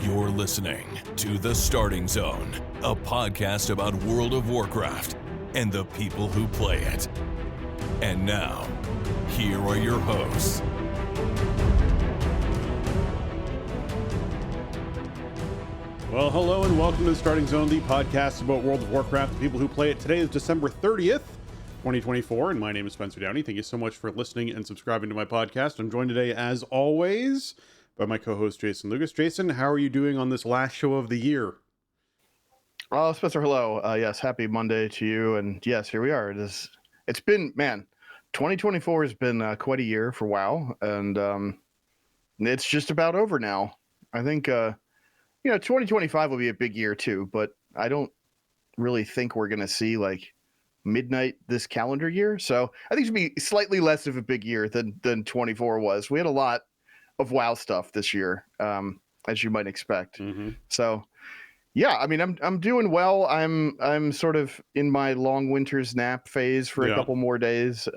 You're listening to The Starting Zone, a podcast about World of Warcraft and the people who play it. And now, here are your hosts. Well, hello and welcome to The Starting Zone, the podcast about World of Warcraft, the people who play it. Today is December 30th, 2024, and my name is Spencer Downey. Thank you so much for listening and subscribing to my podcast. I'm joined today, as always, by my co-host, Jason Lucas. Jason, how are you doing on this last show of the year? Oh, Spencer, hello. Yes, happy Monday to you. And yes, here we are. It's been, 2024 has been quite a year for WoW, and it's just about over now. I think, 2025 will be a big year too, but I don't really think we're going to see like midnight this calendar year. So I think it's going to be slightly less of a big year than 24 was. We had a lot of WoW stuff this year, as you might expect. Mm-hmm. So yeah, I mean, I'm doing well. I'm sort of in my long winter's nap phase for a couple more days.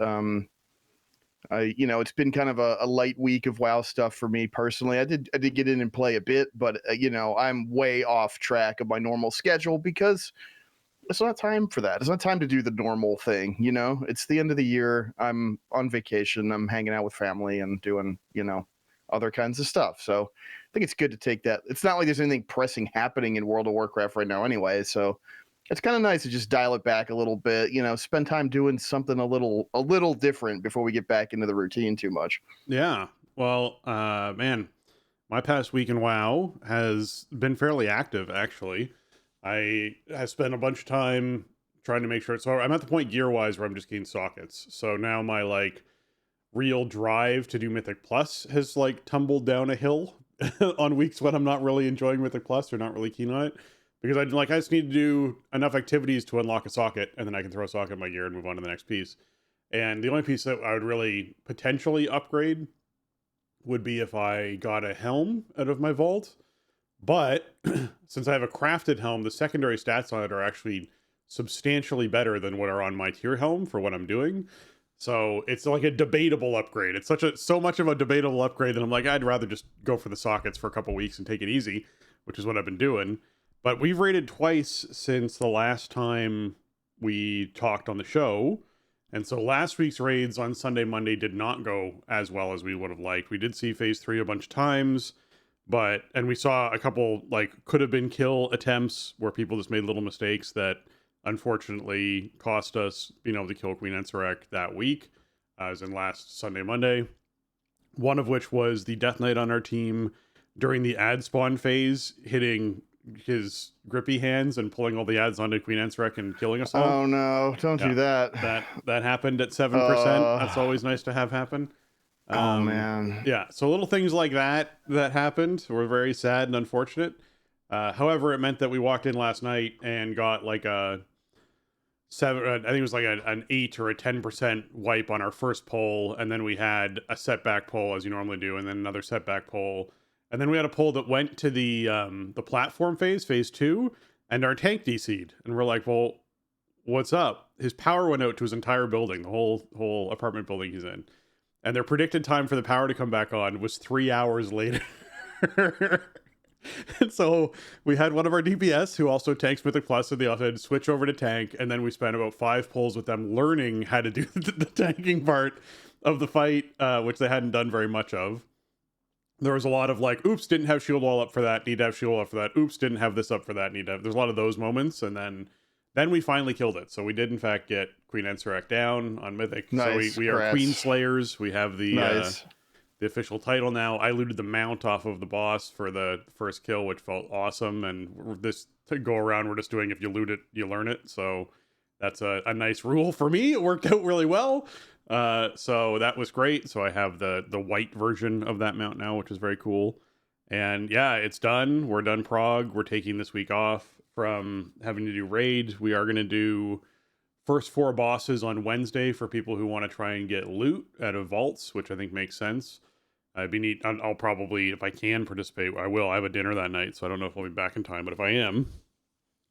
It's been kind of a light week of WoW stuff for me personally. I did get in and play a bit, but I'm way off track of my normal schedule because it's not time for that. It's not time to do the normal thing. It's the end of the year. I'm on vacation. I'm hanging out with family and doing, other kinds of stuff. So I think it's good to take that. It's not like there's anything pressing happening in World of Warcraft right now anyway. So it's kind of nice to just dial it back a little bit, spend time doing something a little different before we get back into the routine too much. Yeah. Well, man, my past week in WoW has been fairly active, actually. I have spent a bunch of time trying to make sure. So I'm at the point gear-wise where I'm just getting sockets. So now my, real drive to do Mythic Plus has, tumbled down a hill on weeks when I'm not really enjoying Mythic Plus or not really keen on it. Because I just need to do enough activities to unlock a socket, and then I can throw a socket in my gear and move on to the next piece. And the only piece that I would really potentially upgrade would be if I got a helm out of my vault. But since I have a crafted helm, the secondary stats on it are actually substantially better than what are on my tier helm for what I'm doing. So it's like a debatable upgrade. It's so much of a debatable upgrade that I'm like, I'd rather just go for the sockets for a couple weeks and take it easy, which is what I've been doing. But we've raided twice since the last time we talked on the show. And so last week's raids on Sunday, Monday did not go as well as we would have liked. We did see phase 3 a bunch of times, and we saw a couple could have been kill attempts where people just made little mistakes that unfortunately cost us being able to kill Queen Ensarek that week, as in last Sunday, Monday. One of which was the Death Knight on our team during the ad spawn phase, hitting his grippy hands and pulling all the ads onto Queen Ensarek and killing us all. Oh no, don't do that. That happened at 7%. That's always nice to have happen. Oh man. Yeah, so little things like that happened were very sad and unfortunate. However, it meant that we walked in last night and got a 7, I think it was an 8 or a 10% wipe on our first pull, and then we had a setback pull as you normally do, and then another setback pull. And then we had a pull that went to the platform phase 2, and our tank DC'd. And we're like, well, what's up? His power went out to his entire building, the whole apartment building he's in. And their predicted time for the power to come back on was 3 hours later. And so we had one of our DPS who also tanks Mythic Plus in the offense switch over to tank, and then we spent about 5 pulls with them learning how to do the tanking part of the fight, which they hadn't done very much of. There was a lot of oops, didn't have shield wall up for that, need to have shield wall up for that. Oops, didn't have this up for that, need to have. There's a lot of those moments, and then we finally killed it. So we did in fact get Queen Ensarek down on Mythic. Nice. So we are Queen Slayers. We have the official title now. I looted the mount off of the boss for the first kill, which felt awesome. And this go around, we're just doing if you loot it, you learn it. So that's a nice rule for me. It worked out really well. So that was great. So I have the white version of that mount now, which is very cool. And yeah, it's done. We're done Prague. We're taking this week off from having to do raid. We are going to do first 4 bosses on Wednesday for people who want to try and get loot out of vaults, which I think makes sense. It'd be neat. I'll probably, if I can participate, I will. I have a dinner that night, so I don't know if I'll be back in time, but if I am,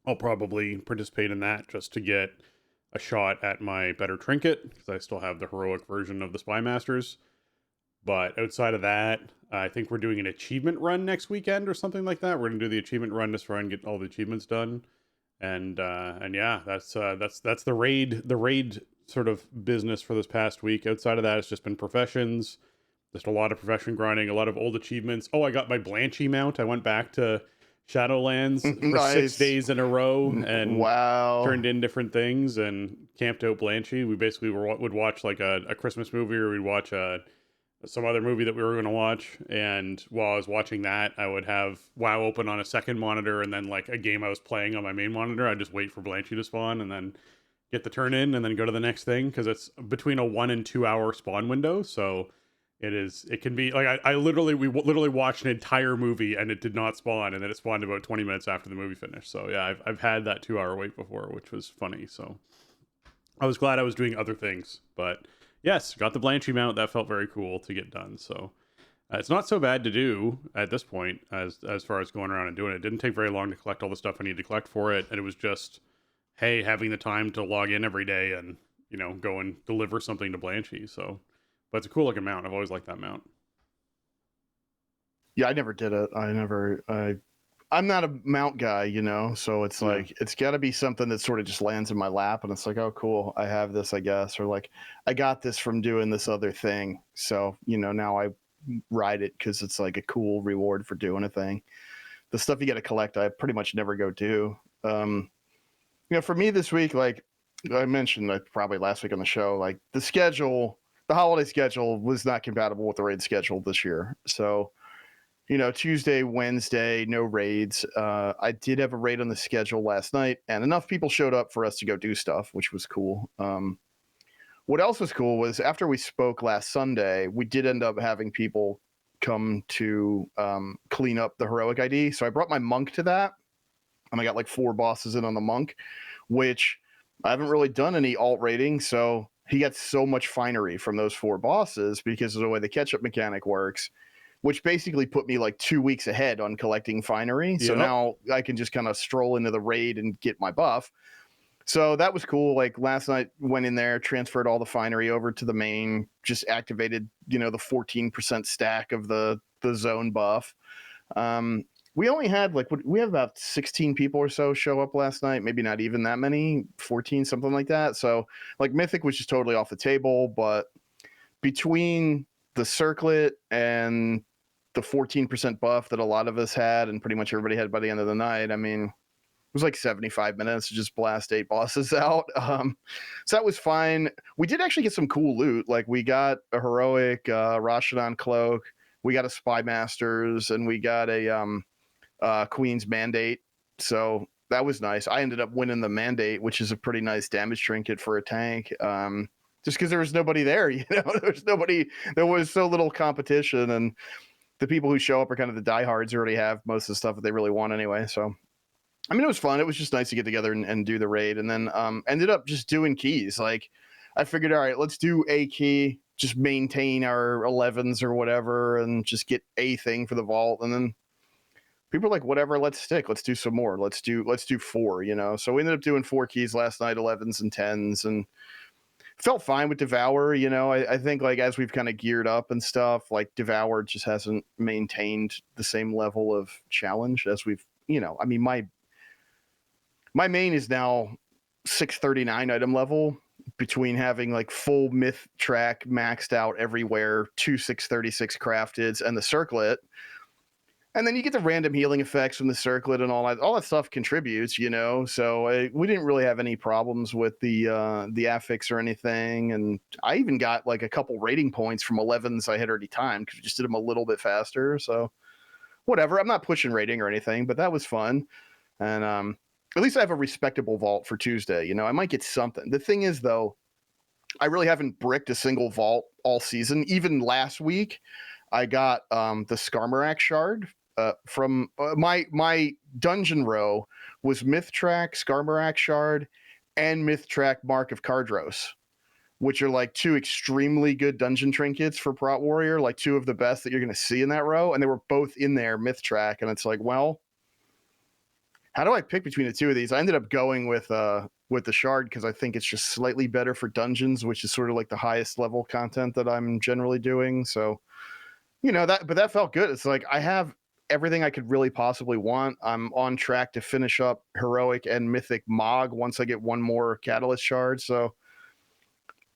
I'll probably participate in that just to get a shot at my better trinket because I still have the heroic version of the Spy Masters. But outside of that, I think we're doing an achievement run next weekend or something like that. We're gonna do the achievement run to try and get all the achievements done. And yeah, that's the raid sort of business for this past week. Outside of that, it's just been professions, just a lot of profession grinding, a lot of old achievements. Oh, I got my Blanchy mount. I went back to Shadowlands for 6 Nice. days in a row and Wow. turned in different things and camped out Blanchy. We basically would watch like a Christmas movie, or we'd watch some other movie that we were going to watch. And while I was watching that, I would have WoW open on a second monitor, and then like a game I was playing on my main monitor, I'd just wait for Blanchy to spawn and then get the turn in and then go to the next thing, because it's between a 1 and 2 hour spawn window. So it can be like we literally watched an entire movie and it did not spawn, and then it spawned about 20 minutes after the movie finished. So yeah, I've had that 2 hour wait before, which was funny. So I was glad I was doing other things, but yes, got the Blanchy mount. That felt very cool to get done. So it's not so bad to do at this point as far as going around and doing it. It didn't take very long to collect all the stuff I needed to collect for it, and it was just, hey, having the time to log in every day and go and deliver something to Blanchy. So, but it's a cool looking mount. I've always liked that mount. Yeah, I never did it. I'm not a mount guy, so it's Yeah. like it's got to be something that sort of just lands in my lap, and it's like, oh, cool, I have this, I guess, or like I got this from doing this other thing, so now I ride it because it's like a cool reward for doing a thing. The stuff you got to collect, I pretty much never go do. For me this week, like I mentioned, like probably last week on the show, like the holiday schedule was not compatible with the raid schedule this year, so. Tuesday, Wednesday, no raids. I did have a raid on the schedule last night, and enough people showed up for us to go do stuff, which was cool. What else was cool was after we spoke last Sunday, we did end up having people come to clean up the heroic ID. So I brought my monk to that, and I got like 4 bosses in on the monk, which I haven't really done any alt raiding. So he got so much finery from those 4 bosses because of the way the catch-up mechanic works, which basically put me like 2 weeks ahead on collecting finery. So Yep. now I can just kind of stroll into the raid and get my buff. So that was cool. Like last night, went in there, transferred all the finery over to the main, just activated, the 14% stack of the zone buff. We only had we have about 16 people or so show up last night. Maybe not even that many, 14, something like that. So like Mythic was just totally off the table, but between the circlet and the 14% buff that a lot of us had and pretty much everybody had by the end of the night, I mean, it was like 75 minutes to just blast 8 bosses out. So that was fine. We did actually get some cool loot. Like we got a heroic Rashadan cloak, we got a Spy Masters, and we got a Queen's Mandate. So that was nice. I ended up winning the Mandate, which is a pretty nice damage trinket for a tank. Just because there was nobody there, there was so little competition, and the people who show up are kind of the diehards who already have most of the stuff that they really want anyway. So, I mean, it was fun. It was just nice to get together and do the raid, and then ended up just doing keys. Like, I figured, all right, let's do a key, just maintain our 11s or whatever, and just get a thing for the vault, and then people are like, whatever, let's stick. Let's do some more. Let's do 4, So we ended up doing 4 keys last night, 11s and 10s, and felt fine with Devour. I think like as we've kind of geared up and stuff, like Devour just hasn't maintained the same level of challenge as we've, I mean, my main is now 639 item level between having like full myth track maxed out everywhere, 2 636 crafted, and the circlet. And then you get the random healing effects from the circlet and all that stuff contributes, So we didn't really have any problems with the affix or anything. And I even got like a couple rating points from 11s I had already timed because we just did them a little bit faster. So whatever, I'm not pushing rating or anything, but that was fun. And at least I have a respectable vault for Tuesday. I might get something. The thing is, though, I really haven't bricked a single vault all season. Even last week, I got the Skarmorak shard. From my dungeon row was Mythtrack, Skarmorak Shard, and Mythtrack Mark of Cardros, which are like 2 extremely good dungeon trinkets for Prot Warrior, like 2 of the best that you're going to see in that row, and they were both in there, Mythtrack, and it's like, well, how do I pick between the 2 of these? I ended up going with with the shard because I think it's just slightly better for dungeons, which is sort of like the highest level content that I'm generally doing. So, that felt good. It's like I have everything I could really possibly want. I'm on track to finish up heroic and mythic Mog once I get one more catalyst shard. So,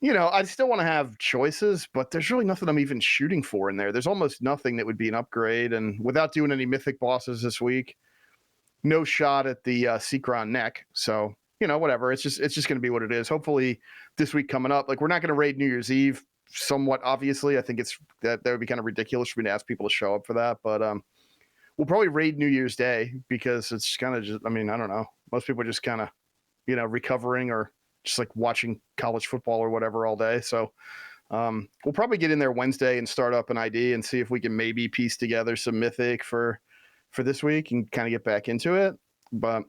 I still want to have choices, but there's really nothing I'm even shooting for in there. There's almost nothing that would be an upgrade. And without doing any mythic bosses this week, no shot at the Seacron neck. So, whatever. It's just going to be what it is. Hopefully this week coming up, like we're not going to raid New Year's Eve somewhat obviously. I think that would be kind of ridiculous for me to ask people to show up for that. But we'll probably raid New Year's Day because it's kind of just, I don't know. Most people are just kind of, recovering or just like watching college football or whatever all day. So we'll probably get in there Wednesday and start up an ID and see if we can maybe piece together some mythic for this week and kind of get back into it. But,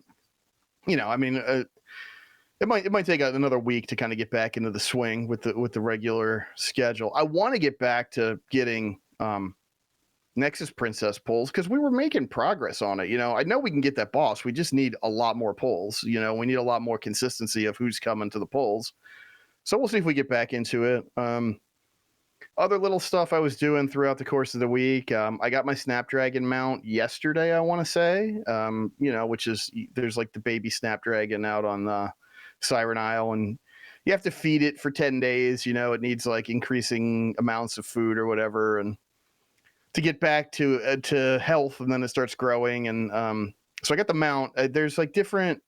it might take another week to kind of get back into the swing with the regular schedule. I want to get back to getting Nexus Princess pulls because we were making progress on it. I know we can get that boss. We just need a lot more pulls. We need a lot more consistency of who's coming to the pulls. So we'll see if we get back into it. Other little stuff I was doing throughout the course of the week. I got my Snapdragon mount yesterday, I want to say, which is there's like the baby Snapdragon out on Siren Isle, and you have to feed it for 10 days. It needs like increasing amounts of food or whatever. And to get back to health, and then it starts growing. And so I got the mount. There's like different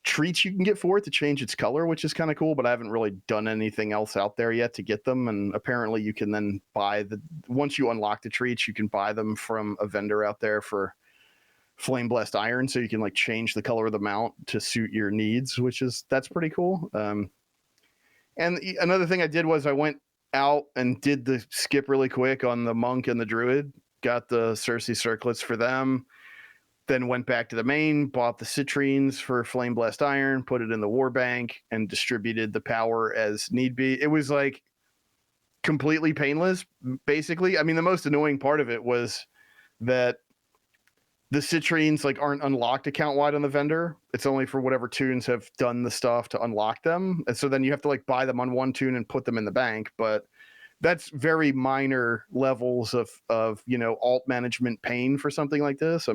treats you can get for it to change its color, which is kind of cool, but I haven't really done anything else out there yet to get them. And apparently you can then buy once you unlock the treats, you can buy them from a vendor out there for Flame Blessed Iron. So you can like change the color of the mount to suit your needs, that's pretty cool. And another thing I did was I went out and did the skip really quick on the monk and the druid, got the Cersei circlets for them, then went back to the main, bought the citrines for Flame Blessed Iron, put it in the war bank, and distributed the power as need be. It was like completely painless, basically. The most annoying part of it was that the citrines like aren't unlocked account wide on the vendor. It's only for whatever tunes have done the stuff to unlock them. And so then you have to like buy them on one tune and put them in the bank. But that's very minor levels of alt management pain for something like this.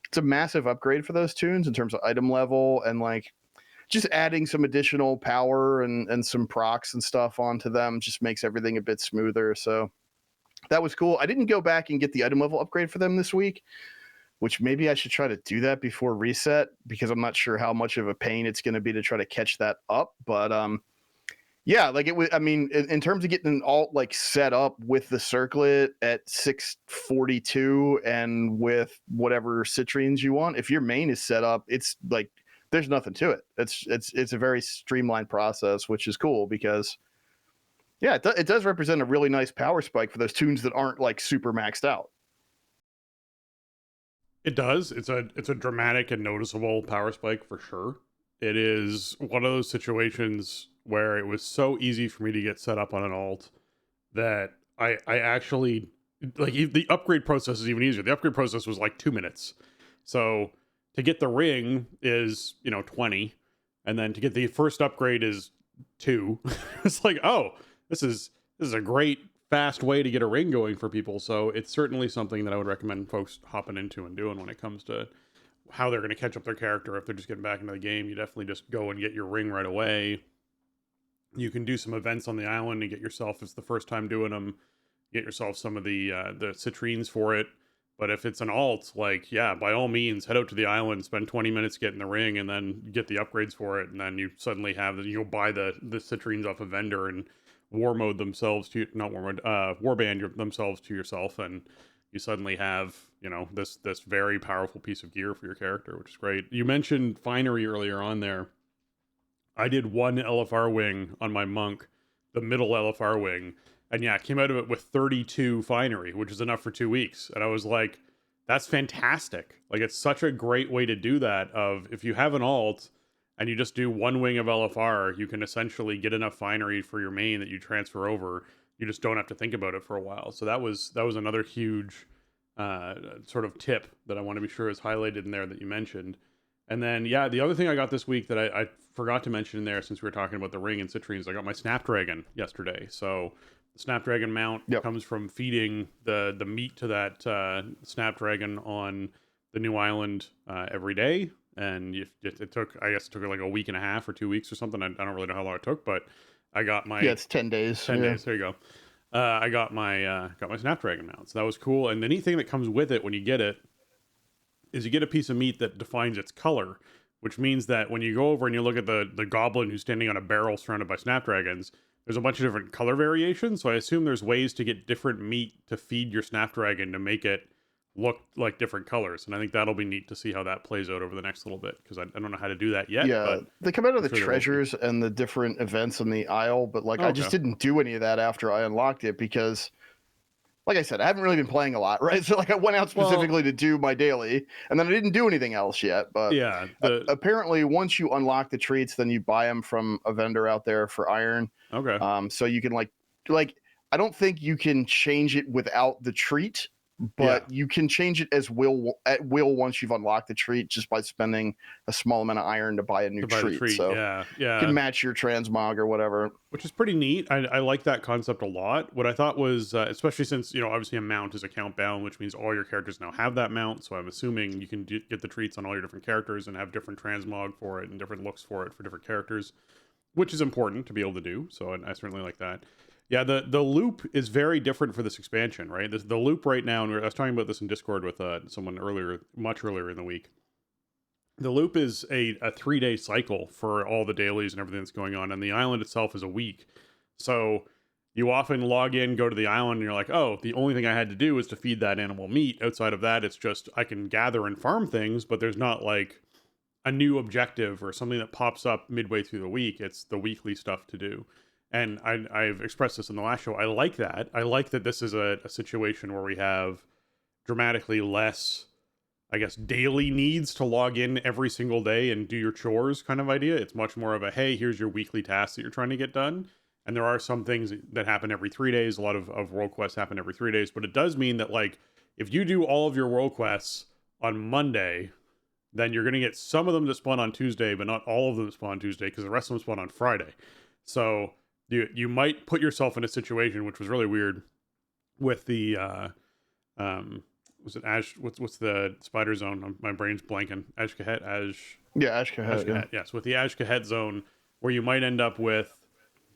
It's a massive upgrade for those tunes in terms of item level and like just adding some additional power and some procs and stuff onto them just makes everything a bit smoother. So that was cool. I didn't go back and get the item level upgrade for them this week, which maybe I should try to do that before reset because I'm not sure how much of a pain it's going to be to try to catch that up. But yeah, like it was, in terms of getting an alt like set up with the circlet at 642 and with whatever citrines you want, if your main is set up, it's like there's nothing to it. It's a very streamlined process, which is cool because yeah, it does represent a really nice power spike for those tunes that aren't like super maxed out. It does. It's a dramatic and noticeable power spike for sure. It is one of those situations where it was so easy for me to get set up on an alt that I actually like the upgrade process is even easier. The upgrade process was like 2 minutes. So to get the ring is 20, and then to get the first upgrade is 2. It's like, oh, this is a great fast way to get a ring going for people. So it's certainly something that I would recommend folks hopping into and doing when it comes to how they're going to catch up their character. If they're just getting back into the game, you definitely just go and get your ring right away. You can do some events on the island and get yourself, if it's the first time doing them, get yourself some of the citrines for it. But if it's an alt, like, yeah, by all means, head out to the island, spend 20 minutes getting the ring, and then get the upgrades for it. And then you suddenly have, you'll buy the citrines off a vendor and war mode themselves to, not war mode, warband themselves to yourself, and you suddenly have this very powerful piece of gear for your character, which is great. You mentioned finery earlier on there. I did one LFR wing on my monk, the middle LFR wing, and yeah, came out of it with 32 finery, which is enough for 2 weeks. And I was like, that's fantastic. Like, it's such a great way to do that. Of if you have an alt and you just do one wing of LFR, you can essentially get enough finery for your main that you transfer over. You just don't have to think about it for a while. So that was another huge sort of tip that I want to be sure is highlighted in there that you mentioned. And then, yeah, the other thing I got this week that I forgot to mention in there, since we were talking about the ring and citrines, I got my Snapdragon yesterday. So the Snapdragon mount comes from feeding the meat to that Snapdragon on the new island every day. And it took, I guess it took like a week and a half or 2 weeks or something. I don't really know how long it took, but I got my... Yeah, it's 10 days. 10 days, there you go. I got my Snapdragon mount. So that was cool. And the neat thing that comes with it when you get it is you get a piece of meat that defines its color, which means that when you go over and you look at the goblin who's standing on a barrel surrounded by snapdragons, there's a bunch of different color variations. So I assume there's ways to get different meat to feed your snapdragon to make it look like different colors. And I think that'll be neat to see how that plays out over the next little bit, because I don't know how to do that yet. Yeah, but they come out of the treasures and the different events in the Isle, but like I just didn't do any of that after I unlocked it because, like I said, I haven't really been playing a lot, right? So like I went out specifically to do my daily, and then I didn't do anything else yet. But yeah, apparently once you unlock the treats, then you buy them from a vendor out there for iron. Okay. So you can like I don't think you can change it without the treat, but you can change it at will once you've unlocked the treat just by spending a small amount of iron to buy a new treat. So yeah, you can match your transmog or whatever, which is pretty neat. I like that concept a lot. What I thought was, especially since obviously a mount is account bound, which means all your characters now have that mount. So I'm assuming you can get the treats on all your different characters and have different transmog for it and different looks for it for different characters, which is important to be able to do. So I certainly like that. Yeah, the loop is very different for this expansion, right? The loop right now, and I was talking about this in Discord with someone much earlier in the week. The loop is a 3-day cycle for all the dailies and everything that's going on, and the island itself is a week. So you often log in, go to the island, and you're like, oh, the only thing I had to do was to feed that animal meat. Outside of that, it's just I can gather and farm things, but there's not like a new objective or something that pops up midway through the week. It's the weekly stuff to do. And I've expressed this in the last show. I like that. I like that this is a situation where we have dramatically less, I guess, daily needs to log in every single day and do your chores kind of idea. It's much more of a, hey, here's your weekly tasks that you're trying to get done. And there are some things that happen every 3 days. A lot of world quests happen every 3 days. But it does mean that, like, if you do all of your world quests on Monday, then you're going to get some of them that spawn on Tuesday, but not all of them that spawn on Tuesday, because the rest of them spawn on Friday. So you might put yourself in a situation, which was really weird, with the was it Ash? What's the spider zone? My brain's blanking. Ashkahet. Ashkahet. Yes, with the Ashkahet zone, where you might end up with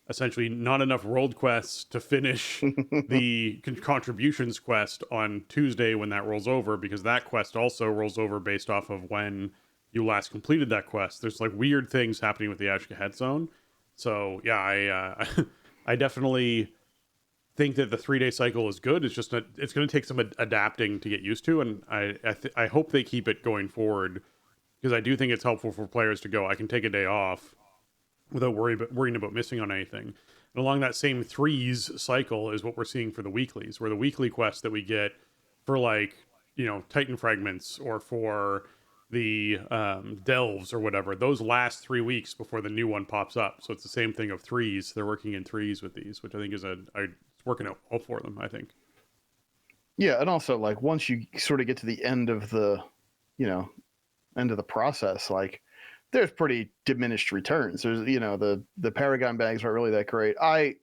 essentially not enough world quests to finish the contributions quest on Tuesday when that rolls over, because that quest also rolls over based off of when you last completed that quest. There's like weird things happening with the Ashkahet zone. So yeah, I definitely think that the 3-day cycle is good. It's just it's going to take some adapting to get used to, and I hope they keep it going forward, because I do think it's helpful for players to go, I can take a day off without worrying about missing on anything. And along that same 3s cycle is what we're seeing for the weeklies, where the weekly quests that we get for, like, Titan fragments or for the delves or whatever, those last 3 weeks before the new one pops up. So it's the same thing of 3s. They're working in 3s with these, which I think is it's working out well for them, I think. Yeah, and also, like, once you sort of get to the end of the process, like, there's pretty diminished returns. There's, the Paragon bags aren't really that great. I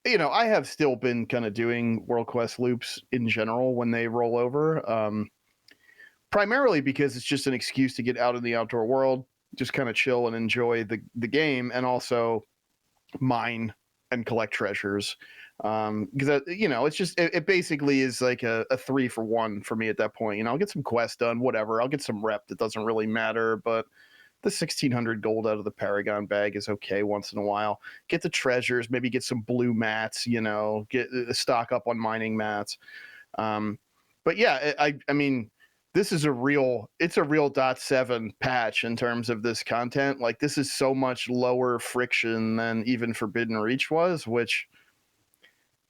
have still been kind of doing World Quest loops in general when they roll over. Primarily because it's just an excuse to get out in the outdoor world, just kind of chill and enjoy the game, and also mine and collect treasures. Because it's just it basically is like a 3-for-1 for me at that point. I'll get some quests done, whatever. I'll get some rep that doesn't really matter, but the 1,600 gold out of the Paragon bag is okay once in a while. Get the treasures, maybe get some blue mats. Get stock up on mining mats. But yeah, I mean, this is a real .7 patch in terms of this content. Like, this is so much lower friction than even Forbidden Reach was, which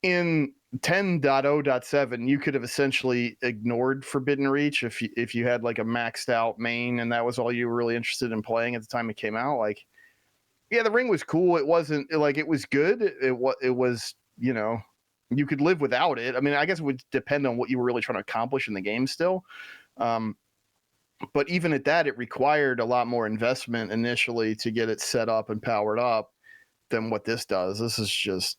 in 10.0.7 you could have essentially ignored Forbidden Reach if you had like a maxed out main and that was all you were really interested in playing at the time it came out. Like, yeah, the ring was cool. It wasn't like it was good. It was you could live without it. I mean, I guess it would depend on what you were really trying to accomplish in the game still. But even at that, it required a lot more investment initially to get it set up and powered up than what this does. This is just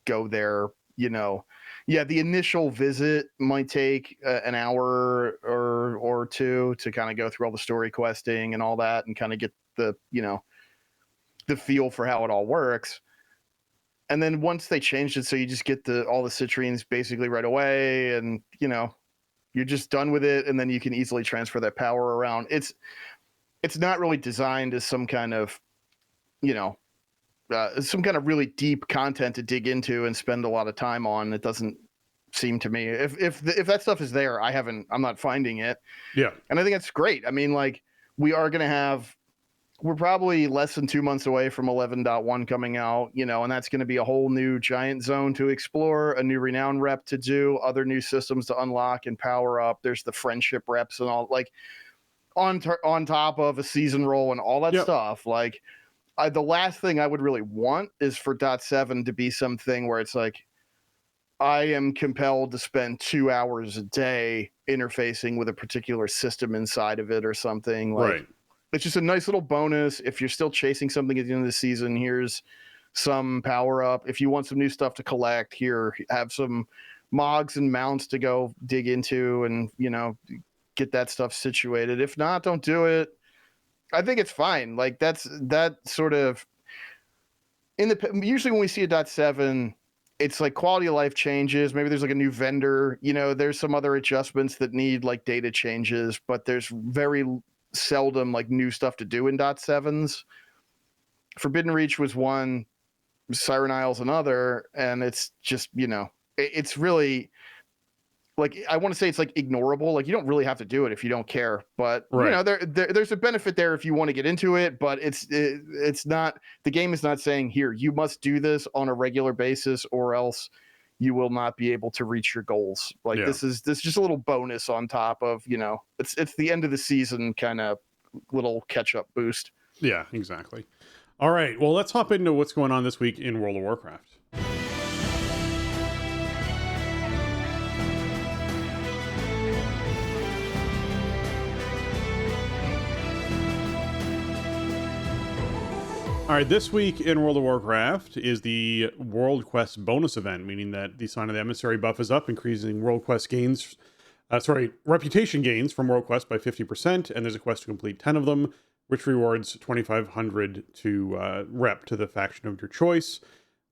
go there, yeah, the initial visit might take an hour or two to kind of go through all the story questing and all that and kind of get the the feel for how it all works. And then once they changed it so you just get all the citrines basically right away, and you're just done with it, and then you can easily transfer that power around. It's not really designed as some kind of really deep content to dig into and spend a lot of time on. It doesn't seem to me. If that stuff is there, I'm not finding it. Yeah. And I think that's great. I mean, like, we're probably less than 2 months away from 11.1 coming out, and that's going to be a whole new giant zone to explore, a new renown rep to do, other new systems to unlock and power up. There's the friendship reps and all, like, on top of a season roll and all that stuff. Like, the last thing I would really want is for .7 to be something where it's like, I am compelled to spend 2 hours a day interfacing with a particular system inside of it or something. Like, right. It's just a nice little bonus. If you're still chasing something at the end of the season, here's some power up. If you want some new stuff to collect, here, have some mogs and mounts to go dig into and, get that stuff situated. If not, don't do it. I think it's fine. Like, that sort of usually when we see a .7, it's like quality of life changes. Maybe there's like a new vendor, there's some other adjustments that need like data changes, but there's very seldom like new stuff to do in .7s. Forbidden Reach was one, Siren Isles another, and it's just, it's really, like, I want to say it's like ignorable. Like, you don't really have to do it if you don't care, but right. There's a benefit there if you want to get into it, but it's not, the game is not saying, here, you must do this on a regular basis or else you will not be able to reach your goals. Like, this is just a little bonus on top of, it's the end of the season kind of little catch up boost. Yeah, exactly. All right. Well, let's hop into what's going on this week in World of Warcraft. All right, this week in World of Warcraft is the World Quest bonus event, meaning that the Sign of the Emissary buff is up, increasing World Quest gains, reputation gains from World Quest by 50%, and there's a quest to complete 10 of them, which rewards 2,500 to rep to the faction of your choice.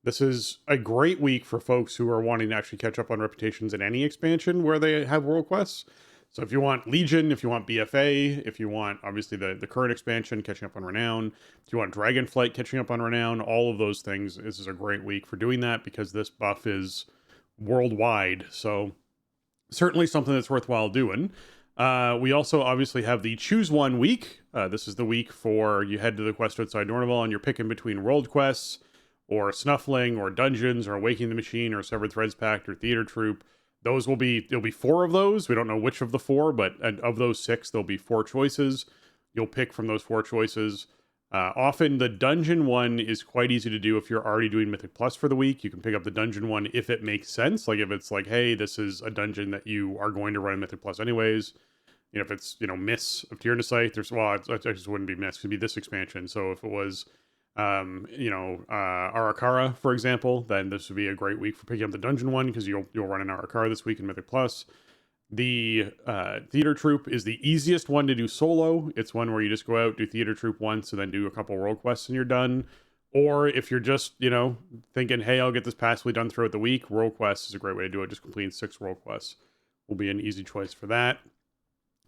This is a great week for folks who are wanting to actually catch up on reputations in any expansion where they have World Quests. So if you want Legion, if you want BFA, if you want, obviously, the current expansion, catching up on Renown, if you want Dragonflight, catching up on Renown, all of those things, this is a great week for doing that because this buff is worldwide. So certainly something that's worthwhile doing. We also obviously have the Choose One week. This is the week for you head to the quest outside Dornival and you're picking between world quests or Snuffling or Dungeons or Awakening the Machine or Severed Threads Pact or Theater Troop. There'll be 4 of those. We don't know which of the 4, but of those 6, there'll be 4 choices. You'll pick from those 4 choices. Often the dungeon one is quite easy to do if you're already doing Mythic Plus for the week. You can pick up the dungeon one if it makes sense. Like if it's like, hey, this is a dungeon that you are going to run in Mythic Plus anyways. If it's, Miss of Tyrannosaith, it just wouldn't be Miss. It would be this expansion. So if it was, Arakara, for example, then this would be a great week for picking up the dungeon one because you'll run an Arakara this week in Mythic Plus. The Theater Troop is the easiest one to do solo. It's one where you just go out, do Theater Troop once, and then do a couple world quests and you're done. Or if you're just, thinking, hey, I'll get this passively done throughout the week, world quests is a great way to do it. Just completing 6 world quests will be an easy choice for that.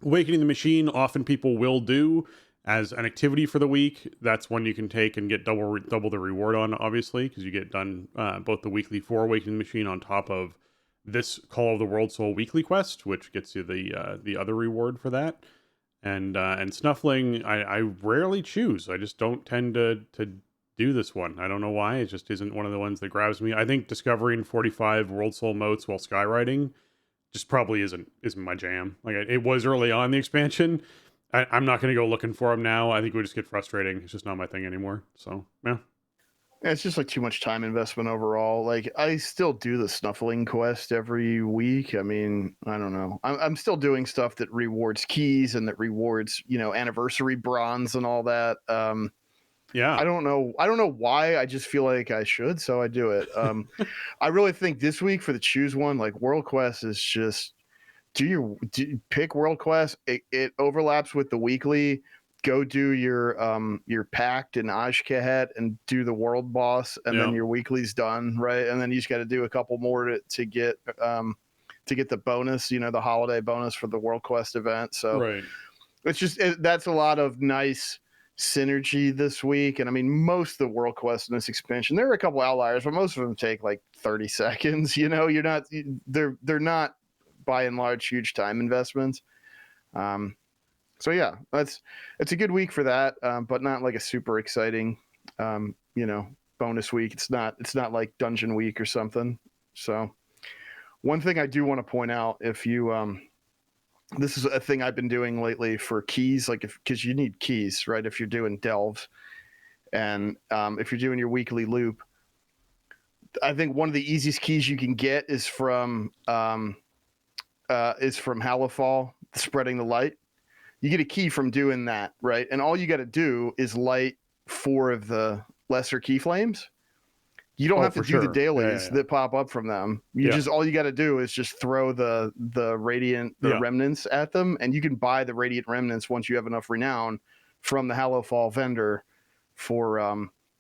Awakening the Machine, often people will do as an activity for the week. That's one you can take and get double the reward on, obviously, because you get done both the weekly for Awakening the Machine on top of this Call of the World Soul weekly quest, which gets you the other reward for that. And Snuffling, I rarely choose. I just don't tend to do this one. I don't know why. It just isn't one of the ones that grabs me. I think discovering 45 World Soul motes while skywriting just probably isn't my jam. Like it was early on in the expansion. I'm not going to go looking for them now. I think it would just get frustrating. It's just not my thing anymore. So, yeah. It's just like too much time investment overall. Like I still do the snuffling quest every week. I mean, I don't know. I'm still doing stuff that rewards keys and that rewards, anniversary bronze and all that. Yeah. I don't know. I don't know why. I just feel like I should, so I do it. I really think this week for the choose one, like World Quest is just pick World Quest. It overlaps with the weekly. Go do your pact in Ashkahet and do the world boss, and then your weekly's done, right? And then you just got to do a couple more to get the bonus, the holiday bonus for the World Quest event. So right. It's just that's a lot of nice synergy this week. And I mean, most of the World Quest in this expansion, there are a couple outliers, but most of them take like 30 seconds. They're not by and large huge time investments. So yeah, it's a good week for that, but not like a super exciting, bonus week. It's not like Dungeon Week or something. So one thing I do want to point out, if you this is a thing I've been doing lately for keys, like because you need keys, right? If you're doing delves, and if you're doing your weekly loop, I think one of the easiest keys you can get is from Halifal, spreading the light. You get a key from doing that, right? And all you got to do is light 4 of the lesser key flames. You don't have to do the dailies that pop up from them. All you got to do is just throw the radiant remnants at them, and you can buy the radiant remnants once you have enough renown from the Halifal vendor for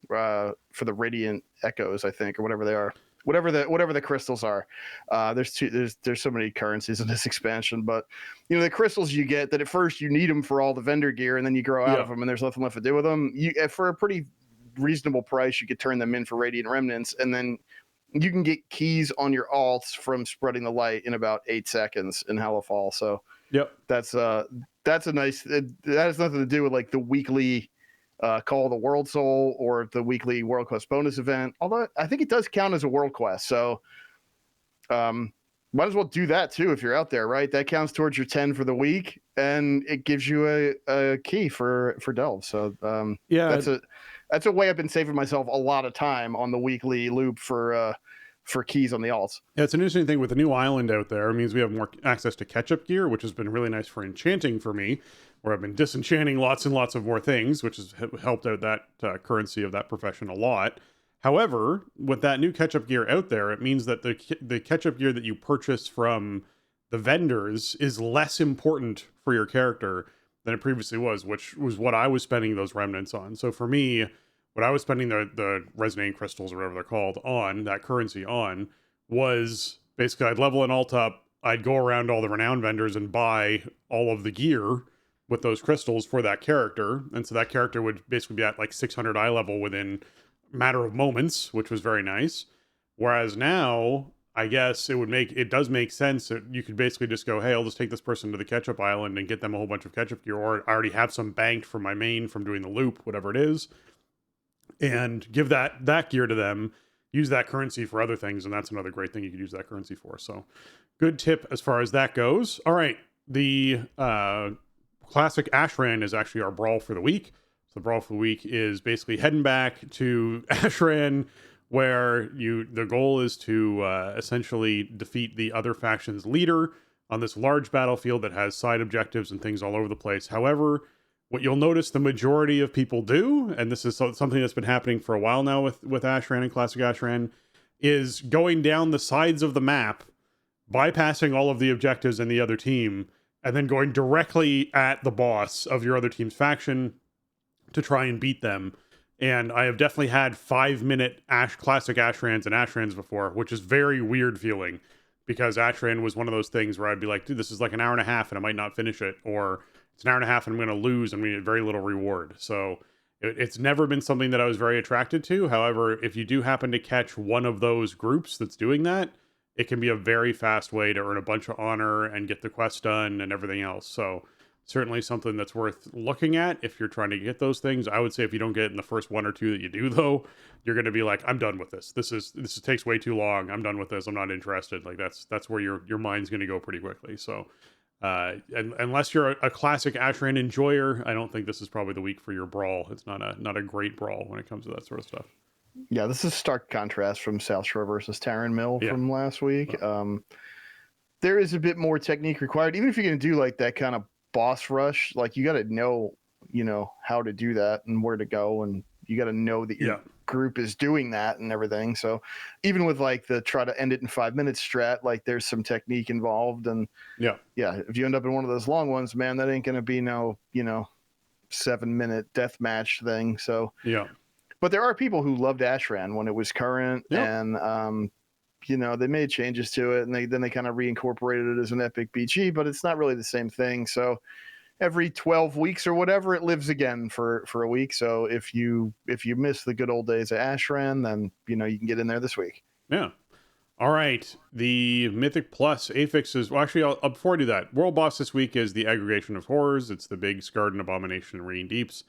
the radiant echoes, I think, or whatever they are. Whatever the crystals are. There's so many currencies in this expansion, but the crystals you get that at first you need them for all the vendor gear, and then you grow out of them and there's nothing left to do with them. For a pretty reasonable price, you could turn them in for radiant remnants, and then you can get keys on your alts from spreading the light in about 8 seconds in Halifal. So that's a nice. That has nothing to do with like the weekly Call of the World Soul or the weekly World Quest bonus event, although I think it does count as a World Quest. So might as well do that too if you're out there, right? That counts towards your 10 for the week, and it gives you a key for delve. So that's a way I've been saving myself a lot of time on the weekly loop for keys on the alts. Yeah, it's an interesting thing with the new island out there. It means we have more access to catch-up gear, which has been really nice for enchanting for me, where I've been disenchanting lots and lots of more things, which has helped out that currency of that profession a lot. However, with that new catch-up gear out there, it means that the catch-up gear that you purchase from the vendors is less important for your character than it previously was, which was what I was spending those remnants on. So for me, what I was spending the resonating crystals or whatever they're called on, that currency on, was basically I'd level an alt up, I'd go around all the renowned vendors and buy all of the gear with those crystals for that character. And so that character would basically be at like 600 eye level within a matter of moments, which was very nice. Whereas now, I guess it does make sense that you could basically just go, hey, I'll just take this person to the catch-up island and get them a whole bunch of catch-up gear, or I already have some banked from my main from doing the loop, whatever it is, and give that gear to them, use that currency for other things, and that's another great thing you could use that currency for. So good tip as far as that goes. All right, the classic Ashran is actually our brawl for the week. So the brawl for the week is basically heading back to Ashran, where the goal is to essentially defeat the other faction's leader on this large battlefield that has side objectives and things all over the place. However, what you'll notice the majority of people do, and this is something that's been happening for a while now with Ashran and Classic Ashran, is going down the sides of the map, bypassing all of the objectives in the other team, and then going directly at the boss of your other team's faction to try and beat them. And I have definitely had 5-minute Classic Ashrans and Ashrans before, which is very weird feeling, because Ashran was one of those things where I'd be like, dude, this is like an hour and a half and I might not finish it, or it's an hour and a half and I'm going to lose and we get very little reward. So it's never been something that I was very attracted to. However, if you do happen to catch one of those groups that's doing that, it can be a very fast way to earn a bunch of honor and get the quest done and everything else. So certainly something that's worth looking at if you're trying to get those things. I would say if you don't get it in the first 1 or 2 that you do, though, you're going to be like, I'm done with this. This takes way too long. I'm done with this. I'm not interested. Like that's where your mind's going to go pretty quickly. So and unless you're a classic Ashran enjoyer, I don't think this is probably the week for your brawl. It's not a great brawl when it comes to that sort of stuff. Yeah, this is stark contrast from South Shore versus Taryn Mill Yeah. from last week. There is a bit more technique required, even if you're going to do like that kind of boss rush. Like you got to know, how to do that and where to go, and you got to know that your group is doing that and everything. So even with like the try to end it in 5 minutes strat, like there's some technique involved, and yeah, if you end up in one of those long ones, man, that ain't going to be no 7-minute death match thing. So yeah. But there are people who loved Ashran when it was current, and they made changes to it, and they kind of reincorporated it as an epic BG, but it's not really the same thing. So every 12 weeks or whatever, it lives again for a week. So if you miss the good old days of Ashran, then you can get in there this week. Yeah. All right. The Mythic Plus affixes. Well, actually, before I do that, World Boss this week is the Aggregation of Horrors. It's the big Scarred and Abomination and Radiant Deeps.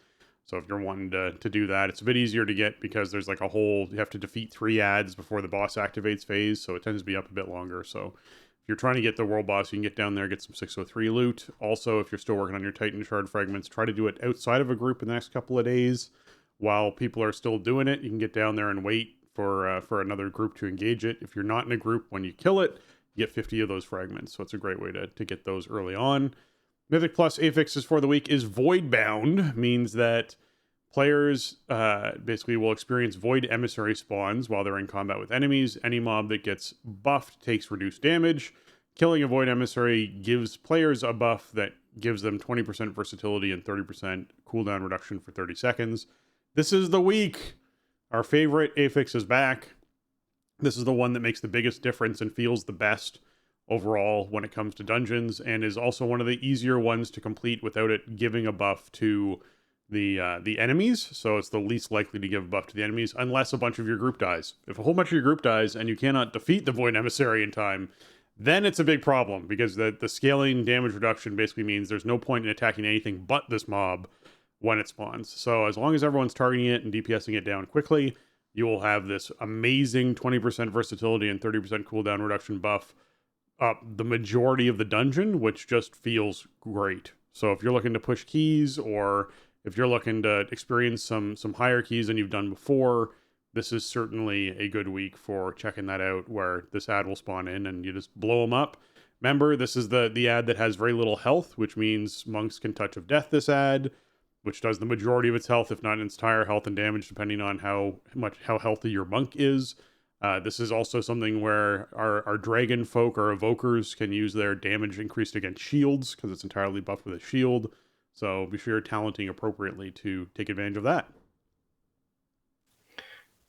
So if you're wanting to do that, it's a bit easier to get because there's like you have to defeat 3 ads before the boss activates phase. So it tends to be up a bit longer. So if you're trying to get the World Boss, you can get down there, get some 603 loot. Also, if you're still working on your Titan Shard fragments, try to do it outside of a group in the next couple of days. While people are still doing it, you can get down there and wait for another group to engage it. If you're not in a group, when you kill it, you get 50 of those fragments. So it's a great way to get those early on. Mythic Plus affixes for the week is Voidbound, means that players basically will experience Void Emissary spawns while they're in combat with enemies. Any mob that gets buffed takes reduced damage. Killing a Void Emissary gives players a buff that gives them 20% versatility and 30% cooldown reduction for 30 seconds. This is the week. Our favorite affix is back. This is the one that makes the biggest difference and feels the best overall when it comes to dungeons, and is also one of the easier ones to complete without it giving a buff to the enemies. So it's the least likely to give a buff to the enemies unless a bunch of your group dies. If a whole bunch of your group dies and you cannot defeat the Void Emissary in time, then it's a big problem, because the scaling damage reduction basically means there's no point in attacking anything but this mob when it spawns. So as long as everyone's targeting it and DPSing it down quickly, you will have this amazing 20% versatility and 30% cooldown reduction buff up the majority of the dungeon, which just feels great. So if you're looking to push keys, or if you're looking to experience some higher keys than you've done before, this is certainly a good week for checking that out, where this ad will spawn in and you just blow them up. Remember, this is the ad that has very little health, which means monks can Touch of Death this ad, which does the majority of its health, if not its entire health and damage, depending on how healthy your monk is. This is also something where our dragon folk, our evokers, can use their damage increased against shields, because it's entirely buffed with a shield. So be sure you're talenting appropriately to take advantage of that.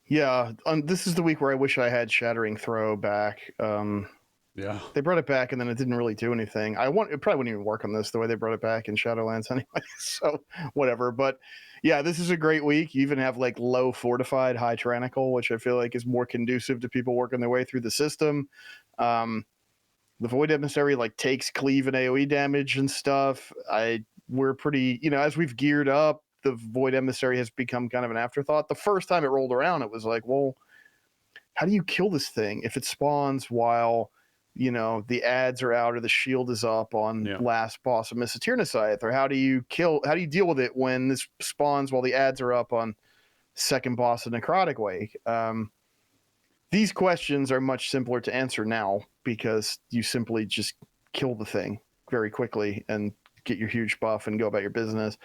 Yeah, this is the week where I wish I had Shattering Throw back. Yeah, they brought it back and then it didn't really do anything. It probably wouldn't even work on this the way they brought it back in Shadowlands anyway. So whatever. But yeah, this is a great week. You even have like low fortified, high tyrannical, which I feel like is more conducive to people working their way through the system. The Void Emissary like takes cleave and AoE damage and stuff. We're pretty, as we've geared up, the Void Emissary has become kind of an afterthought. The first time it rolled around, it was like, well, how do you kill this thing if it spawns while the ads are out or the shield is up on last boss of Miss Scythe? Or how do you deal with it when this spawns while the ads are up on second boss of Necrotic Wake? These questions are much simpler to answer now, because you simply just kill the thing very quickly and get your huge buff and go about your business.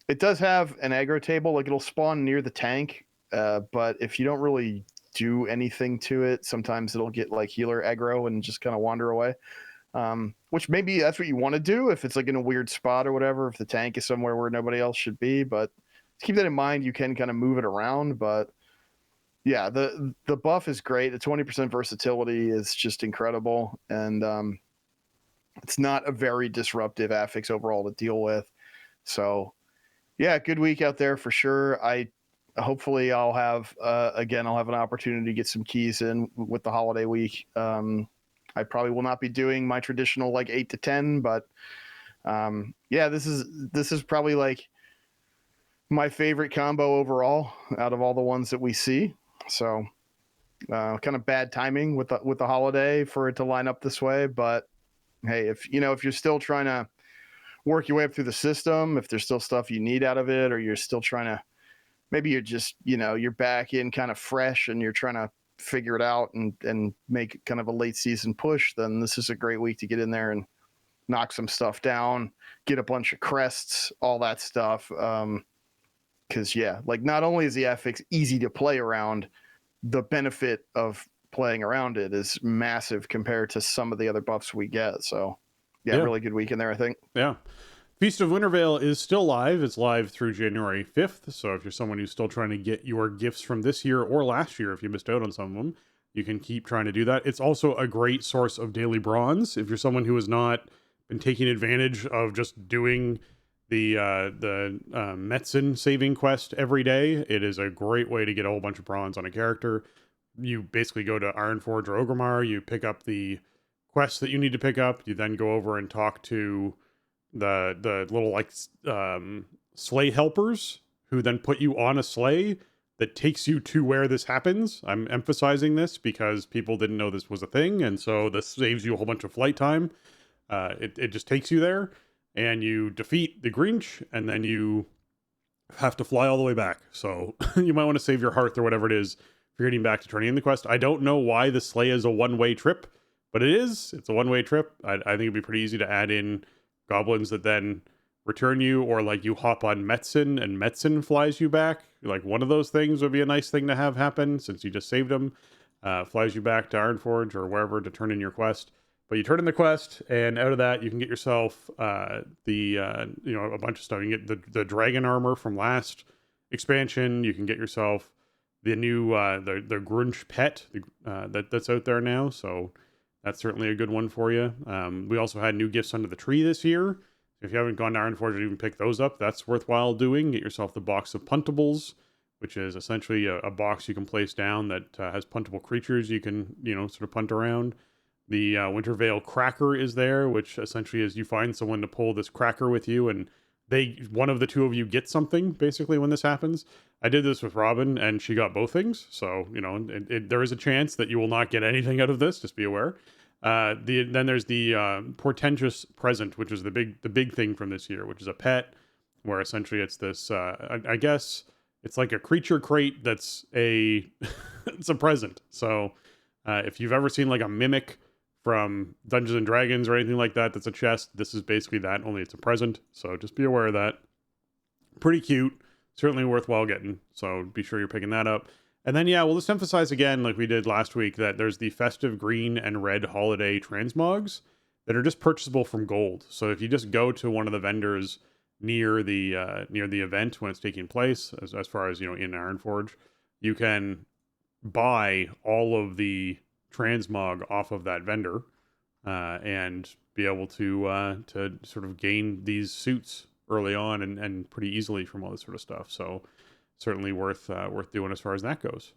It does have an aggro table, like it'll spawn near the tank, but if you don't really do anything to it, sometimes it'll get like healer aggro and just kind of wander away, which maybe that's what you want to do if it's like in a weird spot or whatever, if the tank is somewhere where nobody else should be. But keep that in mind. You can kind of move it around, but yeah, the buff is great. The 20% versatility is just incredible, and it's not a very disruptive affix overall to deal with. So yeah, good week out there for sure. Hopefully I'll have an opportunity to get some keys in with the holiday week. I probably will not be doing my traditional like 8 to 10, but yeah, this is probably like my favorite combo overall out of all the ones that we see. So kind of bad timing with the holiday for it to line up this way, but hey, if you're still trying to work your way up through the system, if there's still stuff you need out of it, or you're still trying to maybe you're just, you're back in kind of fresh and you're trying to figure it out and make kind of a late season push, then this is a great week to get in there and knock some stuff down, get a bunch of crests, all that stuff. Because like not only is the affix easy to play around, the benefit of playing around it is massive compared to some of the other buffs we get. So yeah. Really good week in there, I think. Yeah. Feast of Wintervale is still live. It's live through January 5th. So if you're someone who's still trying to get your gifts from this year or last year, if you missed out on some of them, you can keep trying to do that. It's also a great source of daily bronze. If you're someone who has not been taking advantage of just doing the Metzen saving quest every day, it is a great way to get a whole bunch of bronze on a character. You basically go to Ironforge or Orgrimmar, you pick up the quests that you need to pick up, you then go over and talk to the little like sleigh helpers who then put you on a sleigh that takes you to where this happens. I'm emphasizing this because people didn't know this was a thing, and so this saves you a whole bunch of flight time. It just takes you there, and you defeat the Grinch, and then you have to fly all the way back. So you might want to save your hearth or whatever it is for getting back to turning in the quest. I don't know why the sleigh is a one-way trip, but it is. It's a one-way trip. I think it'd be pretty easy to add in goblins that then return you, or like you hop on Metzen and Metzen flies you back. Like one of those things would be a nice thing to have happen since you just saved them. Flies you back to Ironforge or wherever to turn in your quest. But you turn in the quest, and out of that you can get yourself a bunch of stuff. You can get the dragon armor from last expansion. You can get yourself the new the Grunch pet that's out there now. So that's certainly a good one for you. We also had new gifts under the tree this year. If you haven't gone to Ironforge and even pick those up, that's worthwhile doing. Get yourself the box of puntables, which is essentially a box you can place down that has puntable creatures you can, sort of punt around. The Wintervale Cracker is there, which essentially is you find someone to pull this cracker with you, and one of the two of you get something, basically, when this happens. I did this with Robin, and she got both things. So, there is a chance that you will not get anything out of this. Just be aware. Then there's the Portentous Present, which is the big thing from this year, which is a pet, where essentially it's this, I guess it's like a creature crate that's it's a present. So if you've ever seen like a mimic from Dungeons and Dragons or anything like that, that's a chest, this is basically that, only it's a present. So just be aware of that. Pretty cute, certainly worthwhile getting. So be sure you're picking that up. And then, we'll just emphasize again, like we did last week, that there's the festive green and red holiday transmogs that are just purchasable from gold. So if you just go to one of the vendors near the event when it's taking place, as far as, in Ironforge, you can buy all of the transmog off of that vendor and be able to sort of gain these suits early on and pretty easily from all this sort of stuff. So certainly worth doing as far as that goes.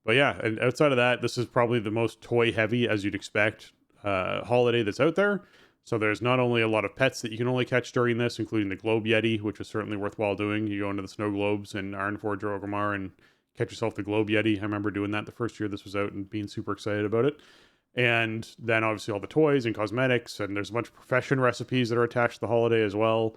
But yeah, and outside of that, this is probably the most toy heavy, as you'd expect, holiday that's out there. So there's not only a lot of pets that you can only catch during this, including the Globe Yeti, which is certainly worthwhile doing. You go into the Snow Globes in Ironforge or Orgrimmar and catch yourself the Globe Yeti. I remember doing that the first year this was out and being super excited about it. And then obviously all the toys and cosmetics, and there's a bunch of profession recipes that are attached to the holiday as well.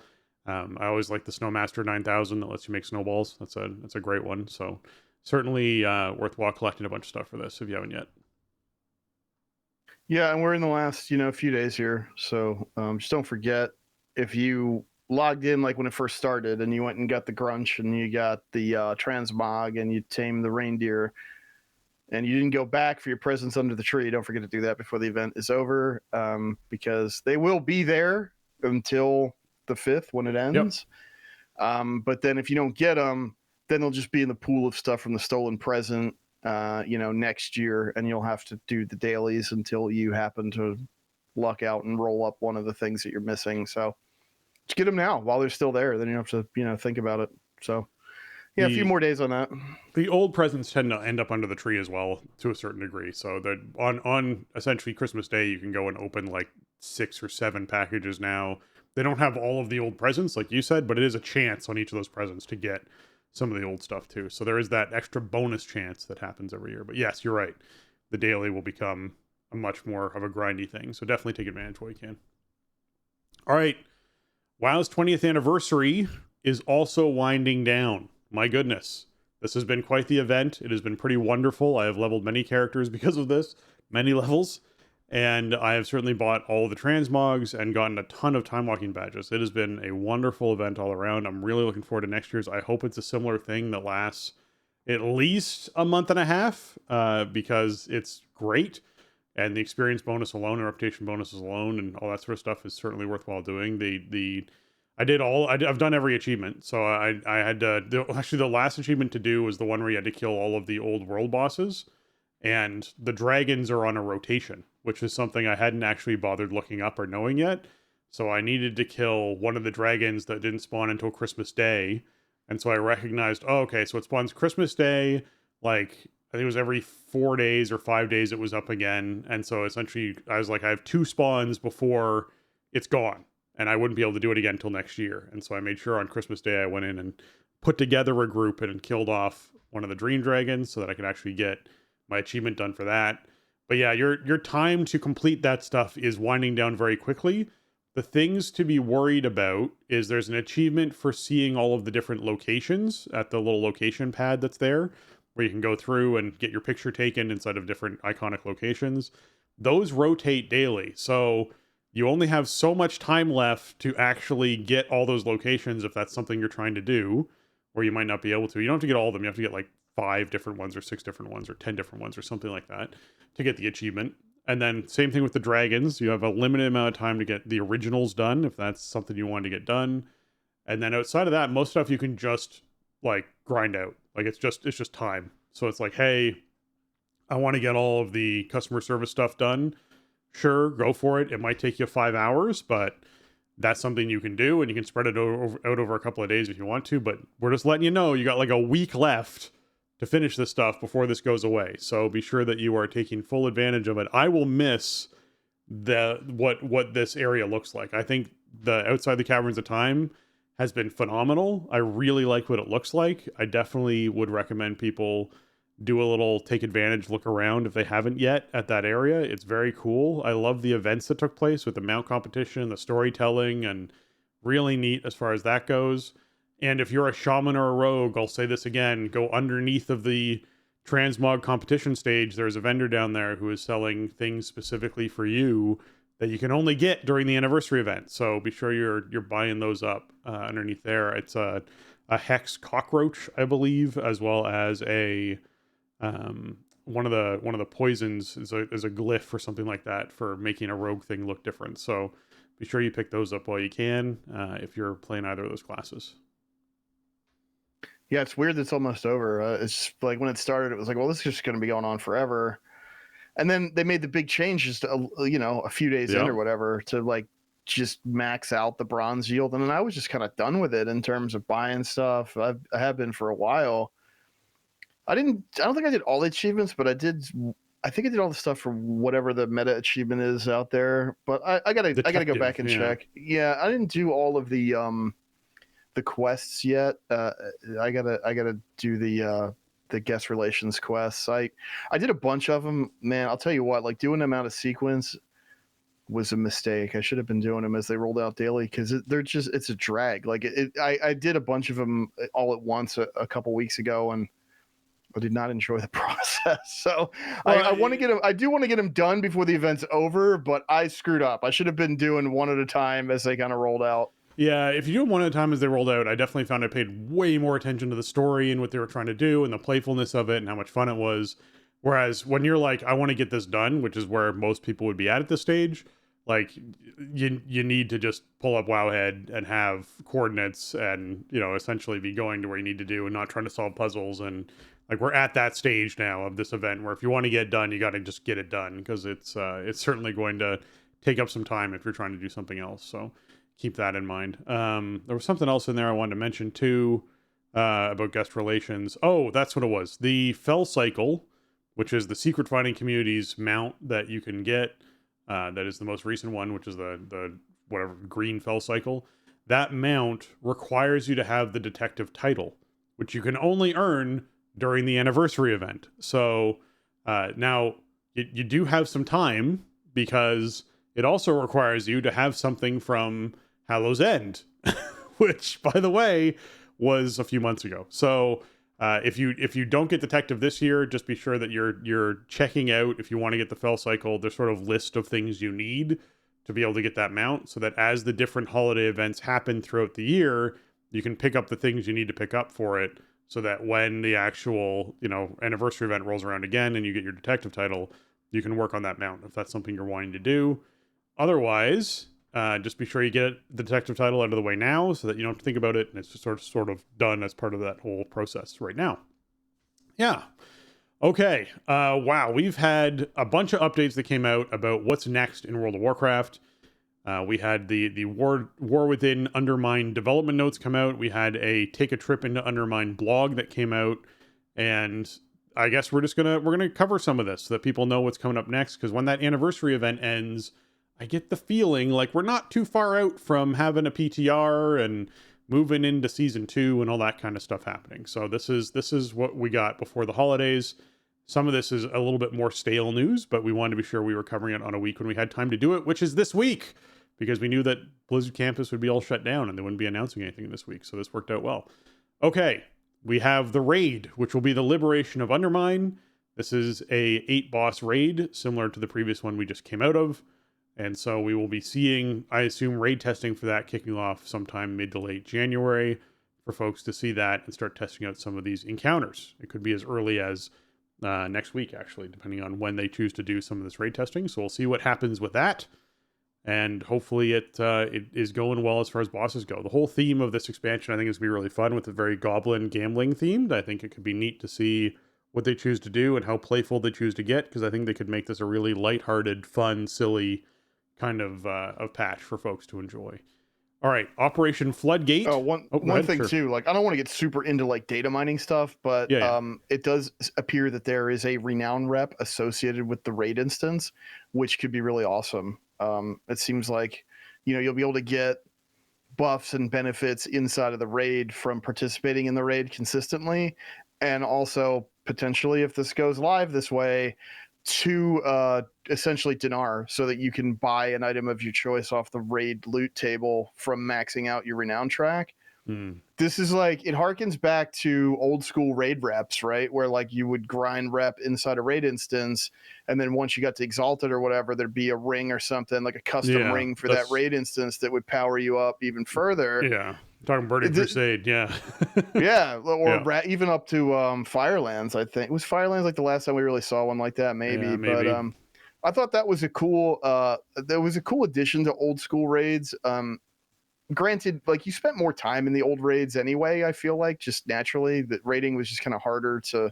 I always like the Snowmaster 9000 that lets you make snowballs. That's a great one. So certainly worthwhile collecting a bunch of stuff for this if you haven't yet. Yeah, and we're in the last, few days here. So just don't forget, if you logged in like when it first started and you went and got the Grunch and you got the Transmog and you tamed the reindeer and you didn't go back for your presents under the tree, don't forget to do that before the event is over, because they will be there until the 5th when it ends. Yep. But then if you don't get them, then they'll just be in the pool of stuff from the stolen present, next year, and you'll have to do the dailies until you happen to luck out and roll up one of the things that you're missing. So just get them now while they're still there. Then you don't have to, think about it. So a few more days on that. The old presents tend to end up under the tree as well to a certain degree. So that on essentially Christmas Day, you can go and open like 6 or 7 packages now. They don't have all of the old presents, like you said, but it is a chance on each of those presents to get some of the old stuff too. So there is that extra bonus chance that happens every year. But yes, you're right. The daily will become a much more of a grindy thing. So definitely take advantage while you can. All right. WoW's 20th anniversary is also winding down. My goodness. This has been quite the event. It has been pretty wonderful. I have leveled many characters because of this, many levels, and I have certainly bought all the transmogs and gotten a ton of time walking badges. It has been a wonderful event all around. I'm really looking forward to next year's. I hope it's a similar thing that lasts at least a month and a half, because it's great. And the experience bonus alone and reputation bonuses alone and all that sort of stuff is certainly worthwhile doing. I've done every achievement. So I had to, actually the last achievement to do was the one where you had to kill all of the old world bosses. And the dragons are on a rotation, which is something I hadn't actually bothered looking up or knowing yet. So I needed to kill one of the dragons that didn't spawn until Christmas Day. And so I recognized, oh, okay, so it spawns Christmas Day, like, I think it was every 4 days or 5 days it was up again. And so essentially I was like, I have 2 spawns before it's gone, and I wouldn't be able to do it again until next year. And so I made sure on Christmas Day I went in and put together a group and killed off one of the dream dragons so that I could actually get my achievement done for that. But yeah, your time to complete that stuff is winding down very quickly. The things to be worried about is there's an achievement for seeing all of the different locations at the little location pad that's there, where you can go through and get your picture taken inside of different iconic locations. Those rotate daily. So you only have so much time left to actually get all those locations if that's something you're trying to do, or you might not be able to. You don't have to get all of them. You have to get like 5 different ones or 6 different ones or 10 different ones or something like that to get the achievement. And then same thing with the dragons. You have a limited amount of time to get the originals done if that's something you want to get done. And then outside of that, most stuff you can just like grind out. Like it's just time. So it's like, hey, I want to get all of the customer service stuff done. Sure, go for it. It might take you 5 hours, but that's something you can do, and you can spread it out over a couple of days if you want to. But we're just letting you know you got like a week left to finish this stuff before this goes away. So be sure that you are taking full advantage of it. I will miss what this area looks like. I think the Outside the Caverns of Time has been phenomenal. I really like what it looks like. I definitely would recommend people do a little take advantage, look around if they haven't yet at that area. It's very cool. I love the events that took place with the mount competition, the storytelling, and really neat as far as that goes. And if you're a shaman or a rogue, I'll say this again, go underneath of the transmog competition stage. There's a vendor down there who is selling things specifically for you that you can only get during the anniversary event. So be sure you're buying those up underneath there. It's a hex cockroach, I believe, as well as a one of the poisons is a glyph or something like that for making a rogue thing look different. So be sure you pick those up while you can if you're playing either of those classes. Yeah, it's weird that it's almost over. It's like when it started, it was like, well, this is just going to be going on forever. And then they made the big change just, a few days in or whatever to like just max out the bronze yield. And then I was just kind of done with it in terms of buying stuff. I have been for a while. I don't think I did all the achievements, but I think I did all the stuff for whatever the meta achievement is out there. But I gotta go back and check. Yeah, I didn't do all of the quests yet. I gotta do the guest relations quests. I did a bunch of them. Man, I'll tell you what, like doing them out of sequence was a mistake. I should have been doing them as they rolled out daily because it's a drag. Like I did a bunch of them all at once a couple weeks ago, and I did not enjoy the process. So I want to get them. I do want to get them done before the event's over, but I screwed up. I should have been doing one at a time as they kind of rolled out. Yeah, if you do them one at a time as they rolled out, I definitely found I paid way more attention to the story and what they were trying to do and the playfulness of it and how much fun it was. Whereas when you're like, I want to get this done, which is where most people would be at this stage, like you need to just pull up Wowhead and have coordinates and, essentially be going to where you need to do and not trying to solve puzzles. And like we're at that stage now of this event where if you want to get done, you got to just get it done because it's certainly going to take up some time if you're trying to do something else. So keep that in mind. There was something else in there I wanted to mention too about guest relations. Oh, that's what it was. The Fell Cycle, which is the Secret Finding Community's mount that you can get. That is the most recent one, which is the whatever green Fell Cycle. That mount requires you to have the detective title, which you can only earn during the anniversary event. So now you do have some time because it also requires you to have something from Hallow's End, which, by the way, was a few months ago. So If you don't get detective this year, just be sure that you're checking out, if you want to get the Fell Cycle, there's sort of list of things you need to be able to get that mount, so that as the different holiday events happen throughout the year, you can pick up the things you need to pick up for it, so that when the actual, anniversary event rolls around again and you get your detective title, you can work on that mount if that's something you're wanting to do. Otherwise, just be sure you get the detective title out of the way now, so that you don't have to think about it, and it's just sort of done as part of that whole process right now. Yeah. Okay. Wow. We've had a bunch of updates that came out about what's next in World of Warcraft. We had the War Within Undermine development notes come out. We had a Take a Trip into Undermine blog that came out, and I guess we're gonna cover some of this so that people know what's coming up next. Because when that anniversary event ends, I get the feeling like we're not too far out from having a PTR and moving into season 2 and all that kind of stuff happening. So this is what we got before the holidays. Some of this is a little bit more stale news, but we wanted to be sure we were covering it on a week when we had time to do it, which is this week, because we knew that Blizzard Campus would be all shut down and they wouldn't be announcing anything this week. So this worked out well. Okay, we have the raid, which will be the Liberation of Undermine. This is a 8-boss raid, similar to the previous one we just came out of. And so we will be seeing, I assume, raid testing for that kicking off sometime mid to late January for folks to see that and start testing out some of these encounters. It could be as early as next week, actually, depending on when they choose to do some of this raid testing. So we'll see what happens with that. And hopefully it is going well as far as bosses go. The whole theme of this expansion, I think, is going to be really fun with a very goblin gambling themed. I think it could be neat to see what they choose to do and how playful they choose to get, because I think they could make this a really lighthearted, fun, silly kind of patch for folks to enjoy. All right, Operation Floodgate. One thing sure. Too, like, I don't want to get super into like data mining stuff, but it does appear that there is a renown rep associated with the raid instance, which could be really awesome. It seems like, you'll be able to get buffs and benefits inside of the raid from participating in the raid consistently, and also potentially, if this goes live this way, to essentially dinar, so that you can buy an item of your choice off the raid loot table from maxing out your renown track. This is like, it harkens back to old school raid reps, right? Where like you would grind rep inside a raid instance, and then once you got to Exalted or whatever, there'd be a ring or something, like a custom ring for that raid instance that would power you up even further. Yeah. Talking Burning Crusade, yeah. Yeah, or even up to Firelands, I think. Was Firelands like the last time we really saw one like that? Maybe. But I thought that was a cool addition to old school raids. Granted, like, you spent more time in the old raids anyway, I feel like, just naturally. That raiding was just kind of harder to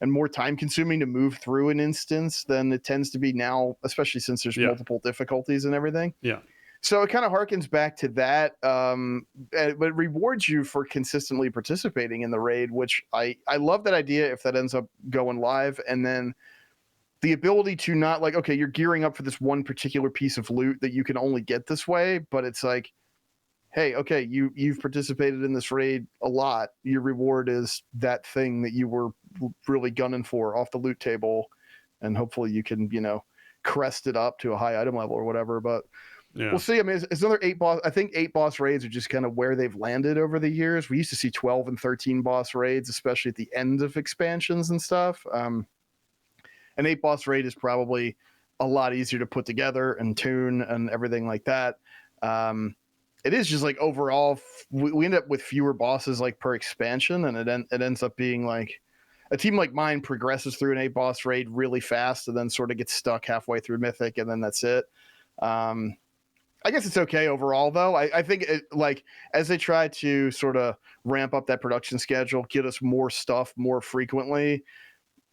and more time consuming to move through an instance than it tends to be now, especially since there's multiple difficulties and everything. Yeah. So it kind of harkens back to that, but rewards you for consistently participating in the raid, which I love that idea if that ends up going live. And then the ability to not, like, okay, you're gearing up for this one particular piece of loot that you can only get this way, but it's like, hey, okay, you've participated in this raid a lot. Your reward is that thing that you were really gunning for off the loot table, and hopefully you can, crest it up to a high item level or whatever. But we'll see. I mean, it's another 8 boss. I think 8 boss raids are just kind of where they've landed over the years. We used to see 12 and 13 boss raids, especially at the end of expansions and stuff. An 8 boss raid is probably a lot easier to put together and tune and everything like that. It is just like overall, we end up with fewer bosses like per expansion, and it ends up being like a team like mine progresses through an 8 boss raid really fast and then sort of gets stuck halfway through Mythic, and then that's it. I guess it's okay overall, though. I think like, as they try to sort of ramp up that production schedule, get us more stuff more frequently,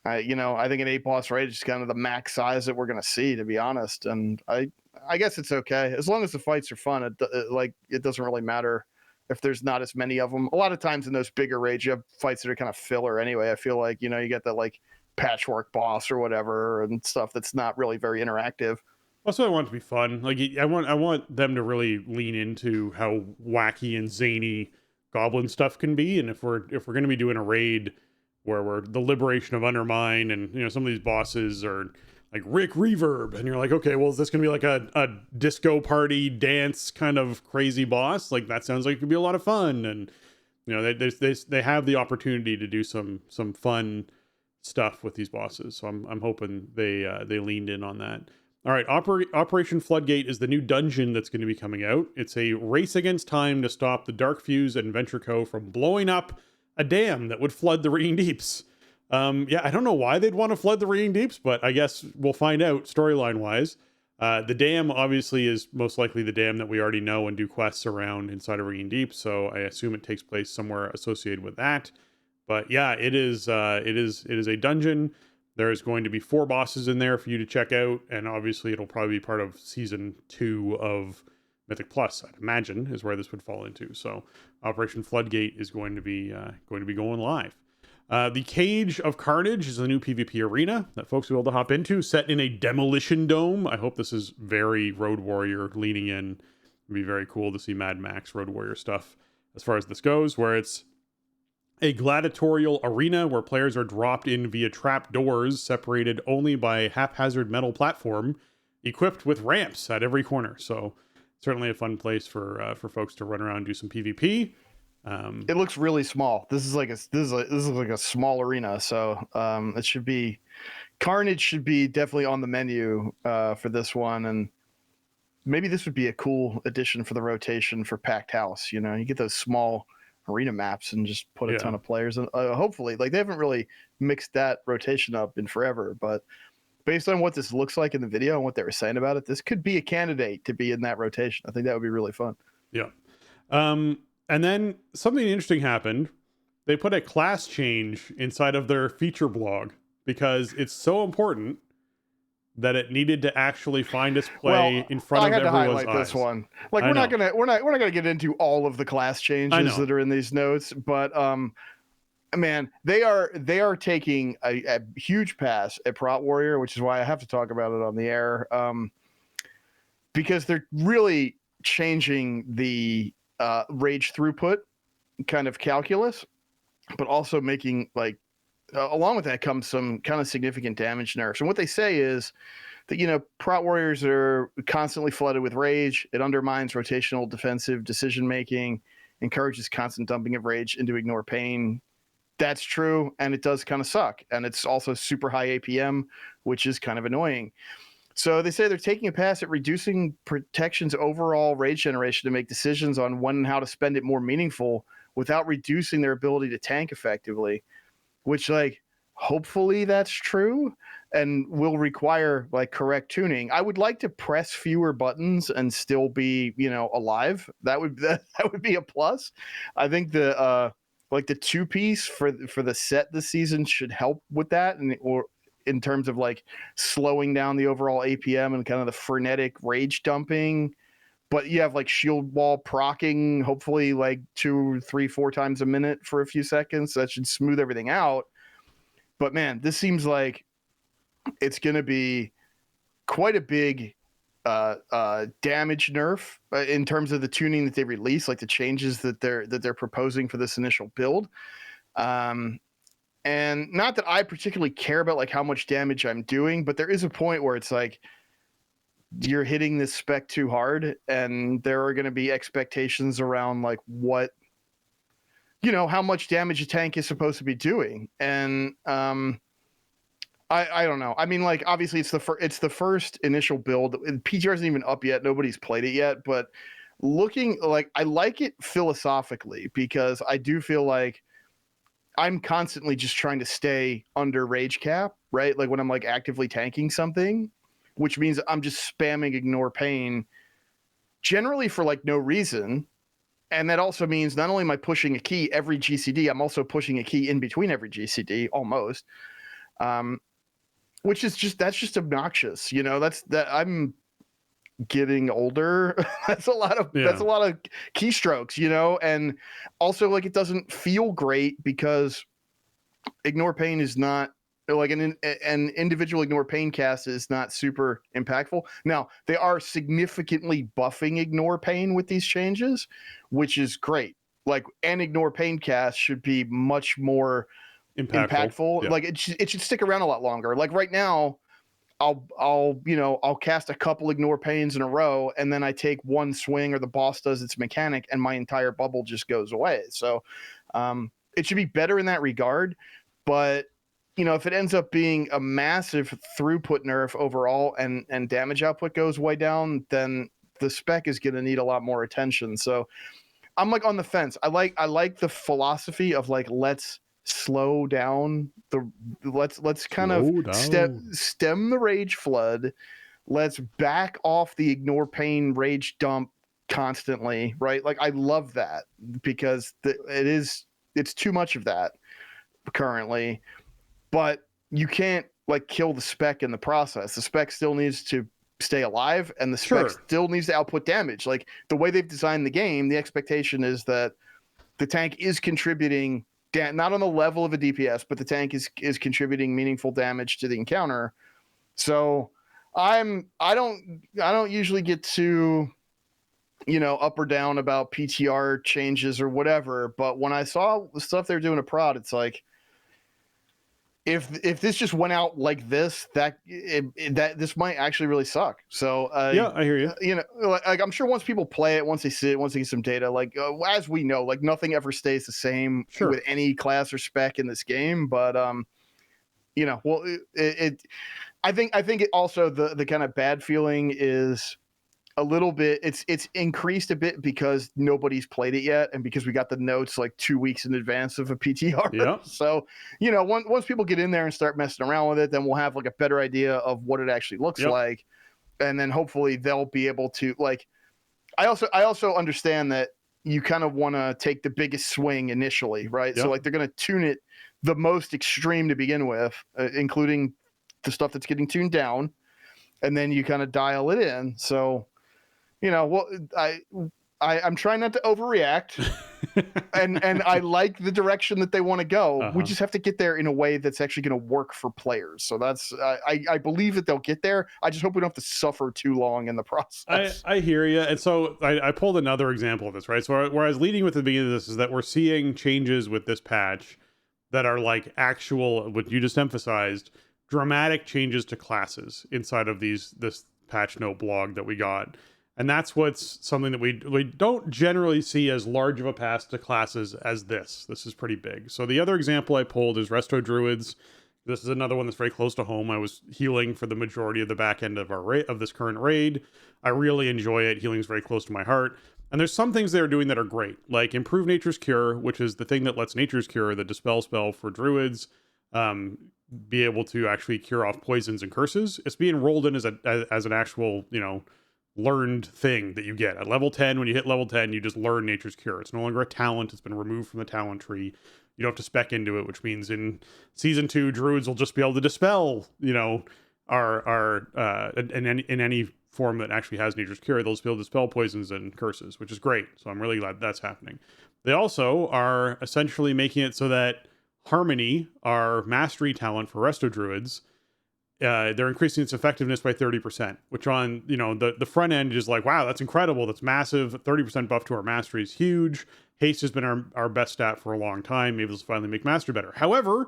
I think an 8 boss raid is kind of the max size that we're going to see, to be honest. And I guess it's okay as long as the fights are fun. It doesn't really matter if there's not as many of them. A lot of times in those bigger raids, you have fights that are kind of filler anyway. I feel like, you get that like patchwork boss or whatever and stuff that's not really very interactive. Also, I want it to be fun. Like, I want them to really lean into how wacky and zany goblin stuff can be. And if we're going to be doing a raid where we're the Liberation of Undermine, and some of these bosses are like Rick Reverb, and you're like, okay, well, is this going to be like a disco party dance kind of crazy boss? Like, that sounds like it could be a lot of fun. And You know, they have the opportunity to do some fun stuff with these bosses. So I'm hoping they leaned in on that. All right, Operation Floodgate is the new dungeon that's going to be coming out. It's a race against time to stop the Dark Fuse and Venture Co. from blowing up a dam that would flood the Ringing Deeps. Yeah, I don't know why they'd want to flood the Ringing Deeps, but I guess we'll find out storyline wise. The dam obviously is most likely the dam that we already know and do quests around inside of Ringing Deep, so I assume it takes place somewhere associated with that. But yeah, it is a dungeon. There's going to be 4 bosses in there for you to check out, and obviously it'll probably be part of season 2 of Mythic Plus, I'd imagine, is where this would fall into. So Operation Floodgate is going to be going live. The Cage of Carnage is a new PvP arena that folks will be able to hop into, set in a demolition dome. I hope this is very Road Warrior leaning in. It'd be very cool to see Mad Max Road Warrior stuff as far as this goes, where it's a gladiatorial arena where players are dropped in via trap doors separated only by a haphazard metal platform equipped with ramps at every corner. So certainly a fun place for folks to run around and do some PvP. It looks really small. This is like a small arena, so it should be Carnage should be definitely on the menu for this one, and maybe this would be a cool addition for the rotation for Packed House. You know, you get those small arena maps and just put a ton of players, and hopefully, like, they haven't really mixed that rotation up in forever, but based on what this looks like in the video and what they were saying about it, this could be a candidate to be in that rotation. I think that would be really fun. Yeah. And then something interesting happened. They put a class change inside of their feature blog because it's so important that it needed to actually find its play in front of everyone's eyes. I had to highlight this one. Like, we're not gonna get into all of the class changes that are in these notes, but man, they are taking a huge pass at Prot Warrior, which is why I have to talk about it on the air, because they're really changing the rage throughput kind of calculus, but also making, like, along with that comes some kind of significant damage nerfs. And what they say is that, you know, Prot Warriors are constantly flooded with rage. It undermines rotational defensive decision making, encourages constant dumping of rage into Ignore Pain. That's true, and it does kind of suck. And it's also super high APM, which is kind of annoying. So they say they're taking a pass at reducing Protection's overall rage generation to make decisions on when and how to spend it more meaningful without reducing their ability to tank effectively, which, like, hopefully that's true and will require, like, correct tuning. I would like to press fewer buttons and still be, you know, alive. That would be a plus. I think the 2-piece for the set this season should help with that, or in terms of, like, slowing down the overall APM and kind of the frenetic rage dumping. But you have, like, shield wall proccing, hopefully, like, 2, 3, 4 times a minute for a few seconds. So that should smooth everything out. But man, this seems like it's going to be quite a big damage nerf in terms of the tuning that they release, like the changes that they're proposing for this initial build. And not that I particularly care about, like, how much damage I'm doing, but there is a point where it's like you're hitting this spec too hard, and there are going to be expectations around, like, what, you know, how much damage a tank is supposed to be doing. And I don't know. I mean, like, obviously it's the first initial build. PTR isn't even up yet. Nobody's played it yet, but looking, like, I like it philosophically because I do feel like I'm constantly just trying to stay under rage cap, right? Like, when I'm, like, actively tanking something, which means I'm just spamming Ignore Pain generally for, like, no reason. And that also means not only am I pushing a key every GCD, I'm also pushing a key in between every GCD almost. Which is that's just obnoxious. You know, that I'm getting older. That's a lot of keystrokes, you know, and also, like, it doesn't feel great because Ignore Pain is not, like, an individual Ignore Pain cast is not super impactful. Now, they are significantly buffing Ignore Pain with these changes, which is great. Like, an Ignore Pain cast should be much more impactful. Yeah. Like, it should stick around a lot longer. Like, right now, I'll cast a couple ignore pains in a row, and then I take one swing or the boss does its mechanic and my entire bubble just goes away. So it should be better in that regard. But if it ends up being a massive throughput nerf overall and damage output goes way down, then the spec is going to need a lot more attention. So I'm like on the fence. I like the philosophy of like, let's slow down let's kind of stem the rage flood. Let's back off the ignore pain rage dump constantly, right? Like I love that because it's too much of that currently, but you can't like kill the spec in the process. The spec still needs to stay alive, and the spec still needs to output damage. Like the way they've designed the game, the expectation is that the tank is contributing not on the level of a DPS, but the tank is contributing meaningful damage to the encounter. So I don't usually get too up or down about PTR changes or whatever, but when I saw the stuff they're doing to prod, it's like if this just went out like this, that this might actually really suck. So yeah, I hear you. Like I'm sure once people play it, once they see it, once they get some data, like as we know, like nothing ever stays the same with any class or spec in this game. But well, I think it also the kind of bad feeling is a little bit. It's increased a bit because nobody's played it yet, and because we got the notes like 2 weeks in advance of a PTR. Yeah. So once people get in there and start messing around with it, then we'll have like a better idea of what it actually looks like, and then hopefully they'll be able to like. I also understand that you kind of want to take the biggest swing initially, right? So like they're going to tune it the most extreme to begin with, including the stuff that's getting tuned down, and then you kind of dial it in. So. Well, I'm trying not to overreact, and I like the direction that they want to go. We just have to get there in a way that's actually going to work for players. So that's I believe that they'll get there. I just hope we don't have to suffer too long in the process. I hear you. And so I pulled another example of this, right? So where I was leading with the beginning of this is that we're seeing changes with this patch that are like actual, what you just emphasized, dramatic changes to classes inside of this patch note blog that we got. And that's what's something that we don't generally see as large of a pass to classes as this. This is pretty big. So the other example I pulled is Resto Druids. This is another one that's very close to home. I was healing for the majority of the back end of of this current raid. I really enjoy it. Healing is very close to my heart. And there's some things they're doing that are great, like Improve Nature's Cure, which is the thing that lets Nature's Cure, the Dispel spell for Druids, be able to actually cure off poisons and curses. It's being rolled in as an actual, learned thing that you get at level 10. When you hit level 10, you just learn Nature's Cure. It's no longer a talent. It's been removed from the talent tree. You don't have to spec into it, which means in season 2, Druids will just be able to dispel, in any form that actually has Nature's Cure. They'll just be able to dispel poisons and curses, which is great. So I'm really glad that's happening. They also are essentially making it so that Harmony, our mastery talent for Resto Druids, they're increasing its effectiveness by 30%, which on, the front end is like, wow, that's incredible. That's massive. 30% buff to our mastery is huge. Haste has been our best stat for a long time. Maybe this will finally make mastery better. However,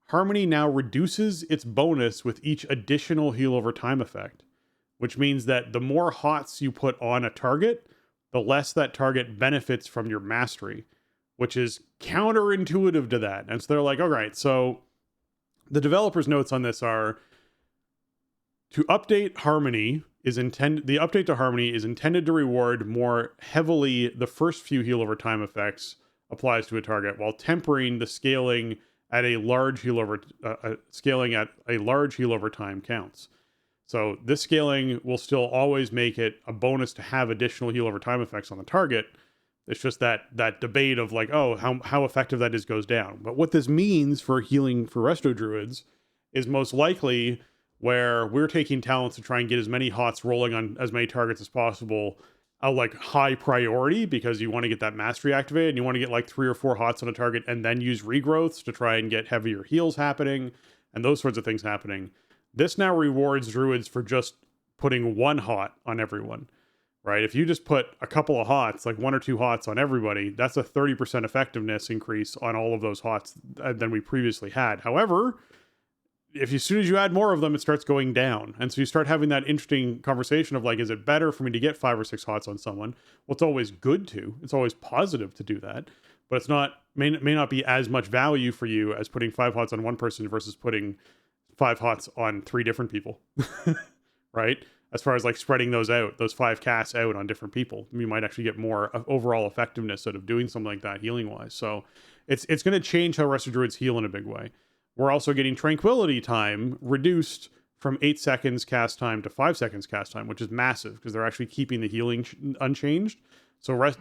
Harmony now reduces its bonus with each additional heal over time effect, which means that the more hots you put on a target, the less that target benefits from your mastery, which is counterintuitive to that. And so they're like, all right, so the developers' notes on this are to update Harmony the update to Harmony is intended to reward more heavily the first few heal over time effects applies to a target, while tempering the scaling at a large heal over time counts. So this scaling will still always make it a bonus to have additional heal over time effects on the target. It's just that debate of like, oh, how effective that is goes down. But what this means for healing for Resto Druids is most likely where we're taking talents to try and get as many hots rolling on as many targets as possible, like high priority, because you want to get that mastery activated and you want to get like 3 or 4 hots on a target and then use regrowths to try and get heavier heals happening and those sorts of things happening. This now rewards Druids for just putting 1 hot on everyone. Right? If you just put a couple of hots, like 1 or 2 hots on everybody, that's a 30% effectiveness increase on all of those hots than we previously had. However, if as soon as you add more of them, it starts going down. And so you start having that interesting conversation of like, is it better for me to get 5 or 6 hots on someone? Well, it's always good to. It's always positive to do that, but it's not may not be as much value for you as putting 5 hots on one person versus putting 5 hots on 3 different people, right? As far as like spreading those 5 casts out on different people, you might actually get more overall effectiveness out of doing something like that healing wise. So it's going to change how Resto Druids heal in a big way. We're also getting tranquility time reduced from 8 seconds cast time to 5 seconds cast time, which is massive because they're actually keeping the healing unchanged. So we're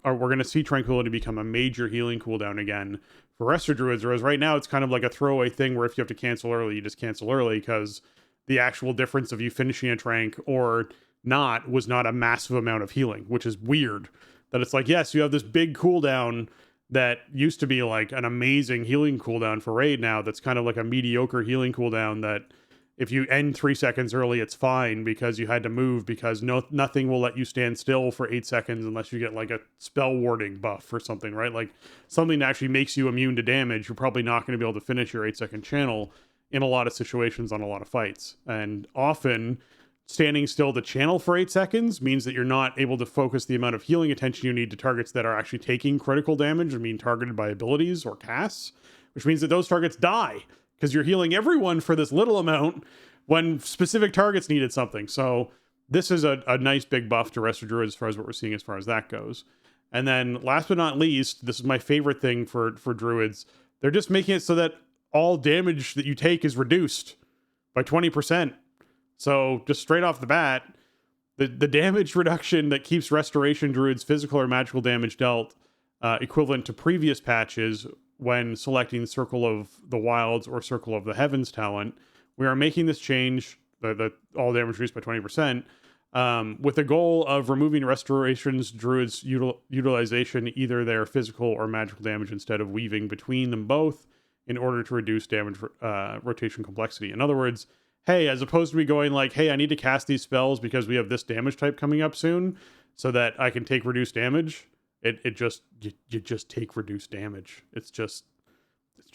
going to see tranquility become a major healing cooldown again for Resto Druids, whereas right now it's kind of like a throwaway thing where if you have to cancel early, you just cancel early because the actual difference of you finishing a trank or not was not a massive amount of healing, which is weird. That it's like, yes, you have this big cooldown that used to be like an amazing healing cooldown for raid now that's kind of like a mediocre healing cooldown that if you end 3 seconds early, it's fine because you had to move because nothing will let you stand still for 8 seconds unless you get like a spell warding buff or something, right? Like something that actually makes you immune to damage. You're probably not going to be able to finish your 8-second channel in a lot of situations on a lot of fights. And often standing still to channel for 8 seconds means that you're not able to focus the amount of healing attention you need to targets that are actually taking critical damage and being targeted by abilities or casts, which means that those targets die because you're healing everyone for this little amount when specific targets needed something. So this is a nice big buff to Resto Druids as far as what we're seeing as far as that goes. And then last but not least, this is my favorite thing for Druids. They're just making it so that all damage that you take is reduced by 20%. So just straight off the bat, the damage reduction that keeps Restoration Druids physical or magical damage dealt equivalent to previous patches when selecting Circle of the Wilds or Circle of the Heavens talent, we are making this change, the all damage reduced by 20%, with the goal of removing Restoration's Druids' utilization, either their physical or magical damage, instead of weaving between them both in order to reduce damage rotation complexity. In other words, hey, as opposed to me going like, hey, I need to cast these spells because we have this damage type coming up soon so that I can take reduced damage, you just take reduced damage. It's just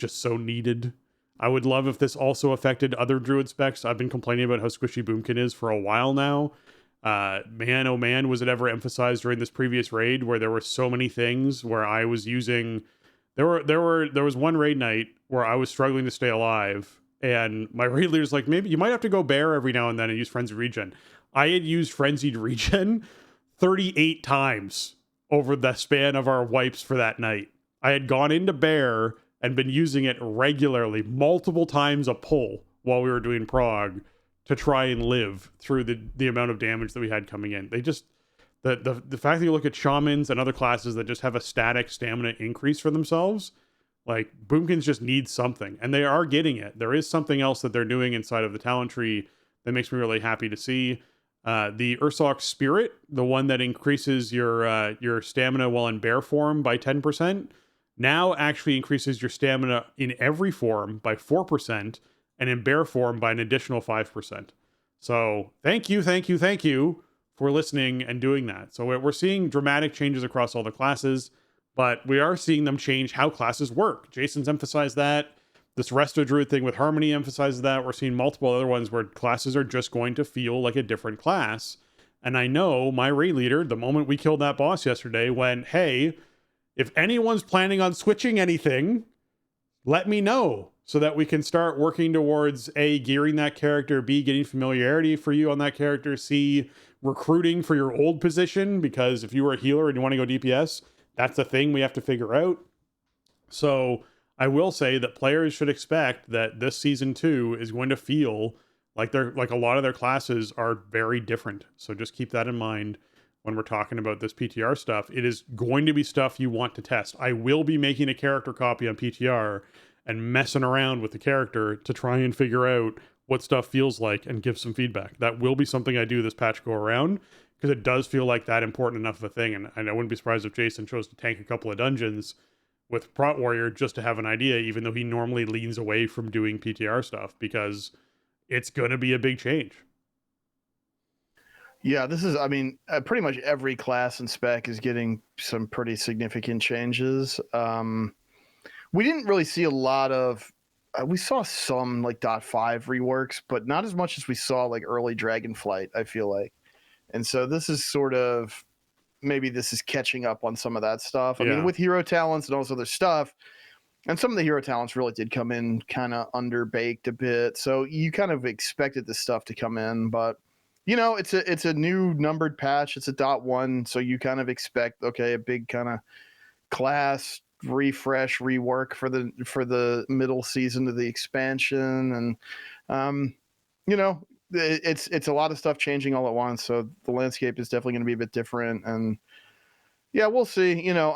so needed. I would love if this also affected other Druid specs. I've been complaining about how squishy Boomkin is for a while now. Man, oh man, was it ever emphasized during this previous raid where there were so many things where I was using... There was one raid night where I was struggling to stay alive, and my raid leader's like, maybe you might have to go bear every now and then and use Frenzied Regen. I had used Frenzied Regen 38 times over the span of our wipes for that night. I had gone into bear and been using it regularly, multiple times a pull while we were doing prog to try and live through the amount of damage that we had coming in. They just... The fact that you look at shamans and other classes that just have a static stamina increase for themselves, like Boomkins just need something, and they are getting it. There is something else that they're doing inside of the talent tree that makes me really happy to see. The Ursoc Spirit, the one that increases your stamina while in bear form by 10%, now actually increases your stamina in every form by 4%, and in bear form by an additional 5%. So thank you for listening and doing that. So we're seeing dramatic changes across all the classes, but we are seeing them change how classes work. Jason's emphasized that. This Resto Druid thing with Harmony emphasizes that. We're seeing multiple other ones where classes are just going to feel like a different class. And I know my raid leader, the moment we killed that boss yesterday, went, hey, if anyone's planning on switching anything, let me know so that we can start working towards A, gearing that character, B, getting familiarity for you on that character, C, recruiting for your old position, because if you were a healer and you want to go DPS, that's a thing we have to figure out. So I will say that players should expect that this season 2 is going to feel like a lot of their classes are very different. So just keep that in mind when we're talking about this PTR stuff. It is going to be stuff you want to test. I will be making a character copy on PTR and messing around with the character to try and figure out what stuff feels like and give some feedback. That will be something I do this patch go around, because it does feel like that important enough of a thing. And I wouldn't be surprised if Jason chose to tank a couple of dungeons with Prot Warrior just to have an idea, even though he normally leans away from doing PTR stuff, because it's going to be a big change. Yeah, this is, I mean, pretty much every class and spec is getting some pretty significant changes. We didn't really see a lot of we saw some like .5 reworks, but not as much as we saw like early Dragonflight, I feel like. And so this is sort of, maybe this is catching up on some of that stuff. I Yeah. mean, with hero talents and all this other stuff, and some of the hero talents really did come in kind of underbaked a bit. So you kind of expected this stuff to come in, but you know, it's a new numbered patch. It's a .1, so you kind of expect, okay, a big kind of class refresh, rework for the middle season of the expansion, and you know, it's a lot of stuff changing all at once. So the landscape is definitely going to be a bit different, and yeah, we'll see. You know,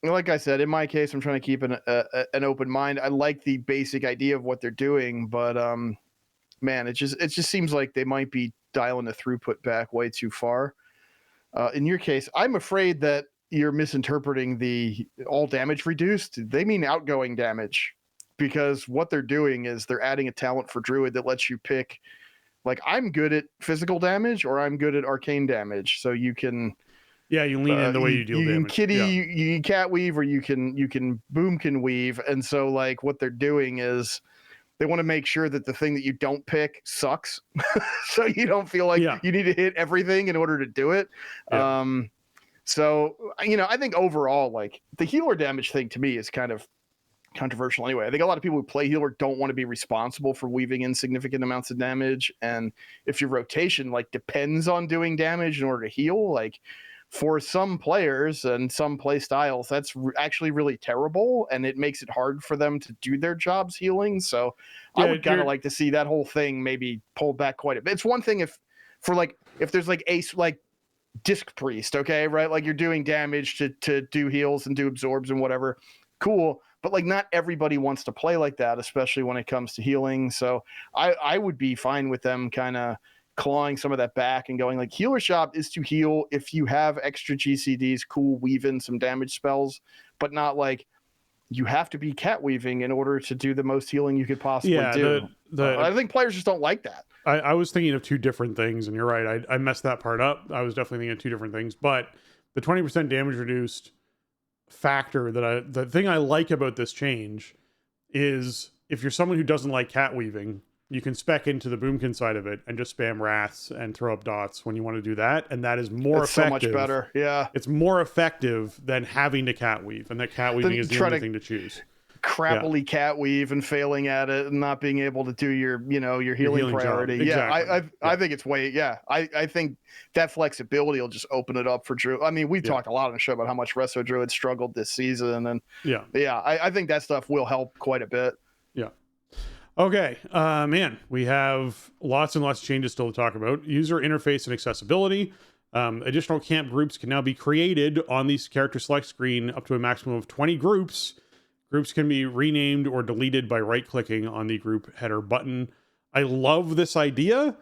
like I said, in my case, I'm trying to keep an open mind. I like the basic idea of what they're doing, but man, it just seems like they might be dialing the throughput back way too far. In your case, I'm afraid that you're misinterpreting the all damage reduced. They mean outgoing damage, because what they're doing is they're adding a talent for Druid that lets you pick, like, I'm good at physical damage or I'm good at arcane damage. So you can, Yeah, you lean in the way you deal you damage. can kitty, Yeah. you can cat weave, or you can boom can weave. And so like what they're doing is they want to make sure that the thing that you don't pick sucks. So you don't feel like Yeah. you need to hit everything in order to do it. Yeah. So, you know, I think overall, like, the healer damage thing to me is kind of controversial anyway. I think a lot of people who play healer don't want to be responsible for weaving in significant amounts of damage. And if your rotation like depends on doing damage in order to heal, like, for some players and some play styles, that's actually really terrible, and it makes it hard for them to do their jobs healing. So I Yeah, would kind of you're- like to see that whole thing maybe pulled back quite a bit. It's one thing if there's like ace, like Disc Priest, okay, right? Like, you're doing damage to do heals and do absorbs and whatever. Cool. But like, not everybody wants to play like that, especially when it comes to healing. So I would be fine with them kind of clawing some of that back and going like, healer shop is to heal. If you have extra GCDs, cool, weave in some damage spells, but not like you have to be cat weaving in order to do the most healing you could possibly do. I think players just don't like that. I was thinking of two different things, and you're right. I messed that part up. I was definitely thinking of two different things, but the 20% damage reduced factor the thing I like about this change is if you're someone who doesn't like cat weaving, you can spec into the boomkin side of it and just spam wraths and throw up dots when you want to do that, and that is more It's effective. so much better. Yeah, it's more effective than having to cat weave, and that cat weaving is the only thing to choose. Crappily cat weave and failing at it and not being able to do your healing priority. Exactly. I think it's I think that flexibility will just open it up for Druid. I mean, we talked a lot on the show about how much Resto Druid struggled this season, and I think that stuff will help quite a bit. Yeah. Okay, man, we have lots and lots of changes still to talk about. User interface and accessibility. Additional camp groups can now be created on the character select screen, up to a maximum of 20 groups. Groups can be renamed or deleted by right-clicking on the group header button. I love this idea,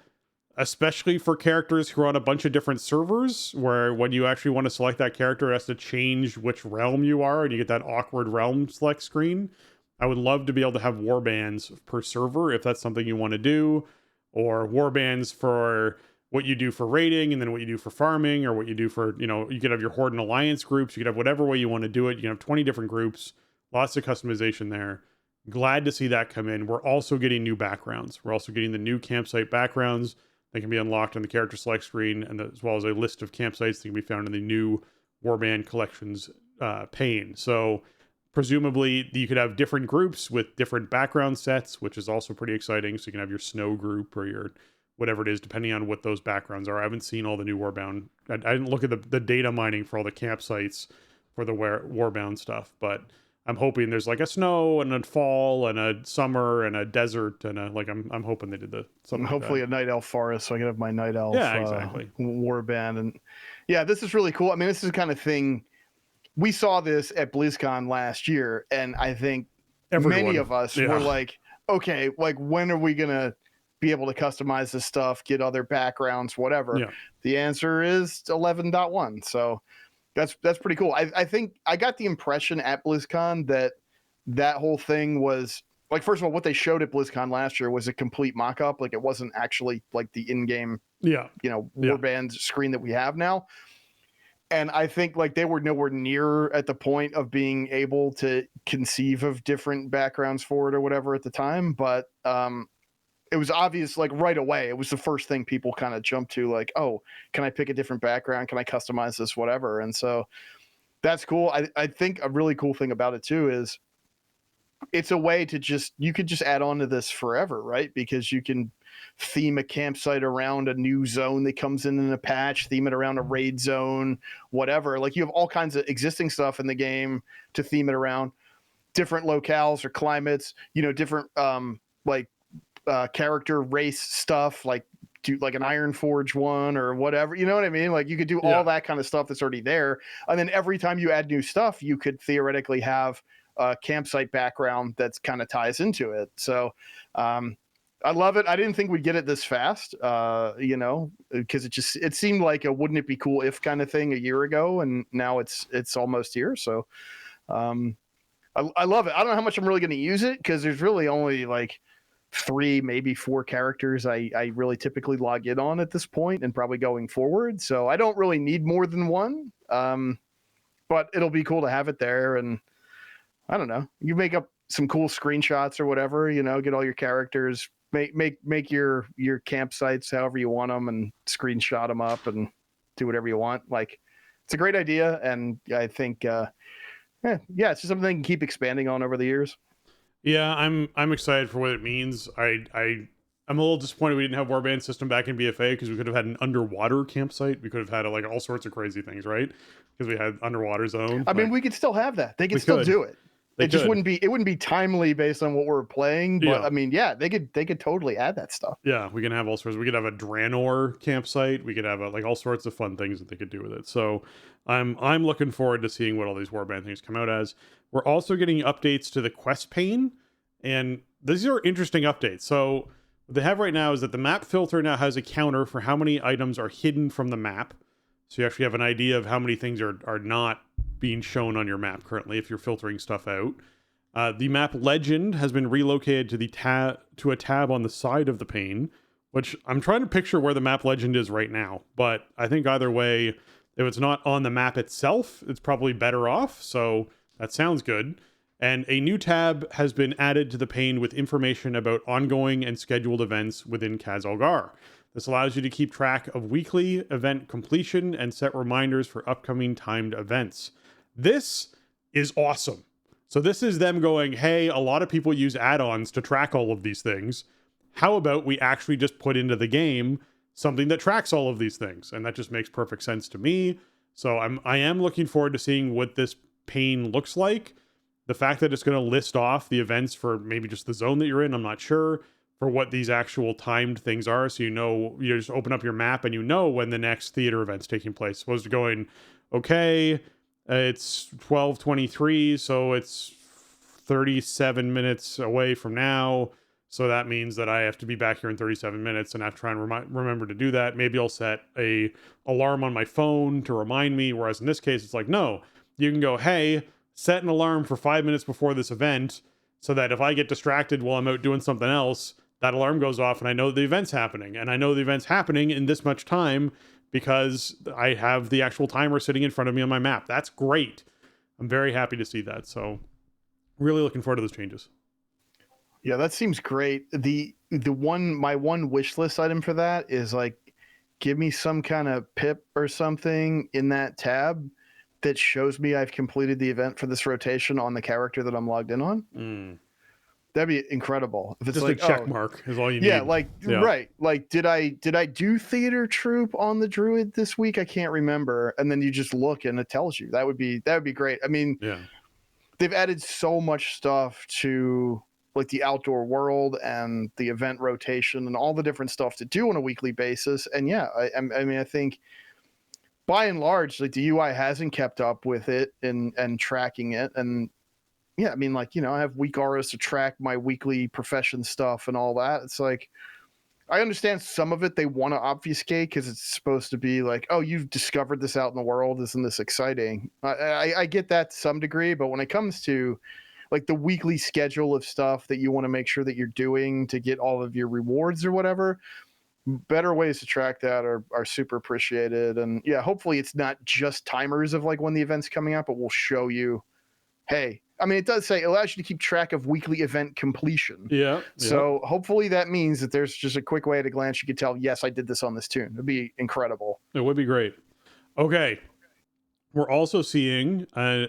especially for characters who are on a bunch of different servers, where when you actually want to select that character, it has to change which realm you are, and you get that awkward realm select screen. I would love to be able to have warbands per server if that's something you want to do, or warbands for what you do for raiding and then what you do for farming, or what you do for, you could have your Horde and Alliance groups. You could have whatever way you want to do it. You can have 20 different groups, lots of customization there. Glad to see that come in. We're also getting new backgrounds. We're also getting the new campsite backgrounds. They can be unlocked on the character select screen, and as well as a list of campsites that can be found in the new Warband Collections pane. So presumably you could have different groups with different background sets, which is also pretty exciting. So you can have your snow group or your whatever it is, depending on what those backgrounds are. I haven't seen all the new Warbound. I didn't look at the data mining for all the campsites for the Warbound stuff, but I'm hoping there's like a snow and a fall and a summer and a desert and I'm hoping they did something. Hopefully like a night elf forest, so I can have my night elf exactly. warband. And yeah, this is really cool. I mean, this is the kind of thing we saw this at BlizzCon last year, and I think many of us were like, okay, like, when are we gonna be able to customize this stuff, get other backgrounds, whatever? Yeah. The answer is 11.1. So that's pretty cool. I think I got the impression at BlizzCon that whole thing was like, first of all, what they showed at BlizzCon last year was a complete mock-up. Like, it wasn't actually like the in-game, warband screen that we have now. And I think like they were nowhere near at the point of being able to conceive of different backgrounds for it or whatever at the time. But it was obvious like right away. It was the first thing people kind of jumped to, like, oh, can I pick a different background? Can I customize this, whatever? And so that's cool. I think a really cool thing about it too is it's a way to you could just add on to this forever, right? Because you can theme a campsite around a new zone that comes in a patch, theme it around a raid zone, whatever. Like you have all kinds of existing stuff in the game to theme it around, different locales or climates, different character race stuff, like do like an Ironforge one or whatever, you know what I mean? Like you could do all that kind of stuff that's already there. And then every time you add new stuff, you could theoretically have a campsite background that's kind of ties into it. So I love it. I didn't think we'd get it this fast, because it seemed like a wouldn't it be cool if kind of thing a year ago, and now it's almost here. So I love it. I don't know how much I'm really going to use it because there's really only like 3, maybe 4 characters I really typically log in on at this point and probably going forward. So I don't really need more than one. But it'll be cool to have it there. And I don't know, you make up some cool screenshots or whatever, get all your characters, make your campsites however you want them and screenshot them up and do whatever you want. Like it's a great idea. And I think, it's just something they can keep expanding on over the years. Yeah, I'm excited for what it means. I'm a little disappointed we didn't have Warband system back in BFA because we could have had an underwater campsite. We could have had like all sorts of crazy things, right? Because we had underwater zone. I mean, we could still have that. They could still do it. It just wouldn't be timely based on what we're playing. But I mean, they could totally add that stuff. Yeah, we can have all sorts. We could have a Draenor campsite. We could have like all sorts of fun things that they could do with it. So I'm looking forward to seeing what all these Warband things come out as. We're also getting updates to the quest pane, and these are interesting updates. So what they have right now is that the map filter now has a counter for how many items are hidden from the map. So you actually have an idea of how many things are not being shown on your map currently if you're filtering stuff out. The map legend has been relocated to a tab on the side of the pane, which I'm trying to picture where the map legend is right now. But I think either way, if it's not on the map itself, it's probably better off. So that sounds good. And a new tab has been added to the pane with information about ongoing and scheduled events within Khaz-Algar. This allows you to keep track of weekly event completion and set reminders for upcoming timed events. This is awesome. So this is them going, hey, a lot of people use add-ons to track all of these things. How about we actually just put into the game something that tracks all of these things? And that just makes perfect sense to me. So I am looking forward to seeing what this pane looks like. The fact that it's going to list off the events for maybe just the zone that you're in, I'm not sure, for what these actual timed things are. So you just open up your map and you know when the next theater event's taking place. Supposed to going, okay, it's 12:23, so it's 37 minutes away from now. So that means that I have to be back here in 37 minutes and I have to try and remember to do that. Maybe I'll set a alarm on my phone to remind me. Whereas in this case, it's like, no, you can go, hey, set an alarm for 5 minutes before this event so that if I get distracted while I'm out doing something else, that alarm goes off and I know the event's happening. And I know the event's happening in this much time because I have the actual timer sitting in front of me on my map. That's great. I'm very happy to see that. So really looking forward to those changes. Yeah, that seems great. My one wish list item for that is like, give me some kind of pip or something in that tab that shows me I've completed the event for this rotation on the character that I'm logged in on. That'd be incredible. If it's just like a check mark is all you need. Right. Like, did I do theater troop on the druid this week? I can't remember. And then you just look and it tells you. That would be great. I mean, they've added so much stuff to like the outdoor world and the event rotation and all the different stuff to do on a weekly basis. And I mean, I think by and large, like the UI hasn't kept up with it and tracking it. And yeah, I mean, like, I have week auras to track my weekly profession stuff and all that. It's like, I understand some of it they want to obfuscate because it's supposed to be like, oh, you've discovered this out in the world. Isn't this exciting? I get that to some degree, but when it comes to like the weekly schedule of stuff that you want to make sure that you're doing to get all of your rewards or whatever, better ways to track that are super appreciated. And yeah, hopefully it's not just timers of like when the event's coming up, but we'll show you, hey, I mean, it does say it allows you to keep track of weekly event completion. Yeah. So hopefully that means that there's just a quick way at a glance you could tell, yes, I did this on this tune. It'd be incredible. It would be great. Okay. We're also seeing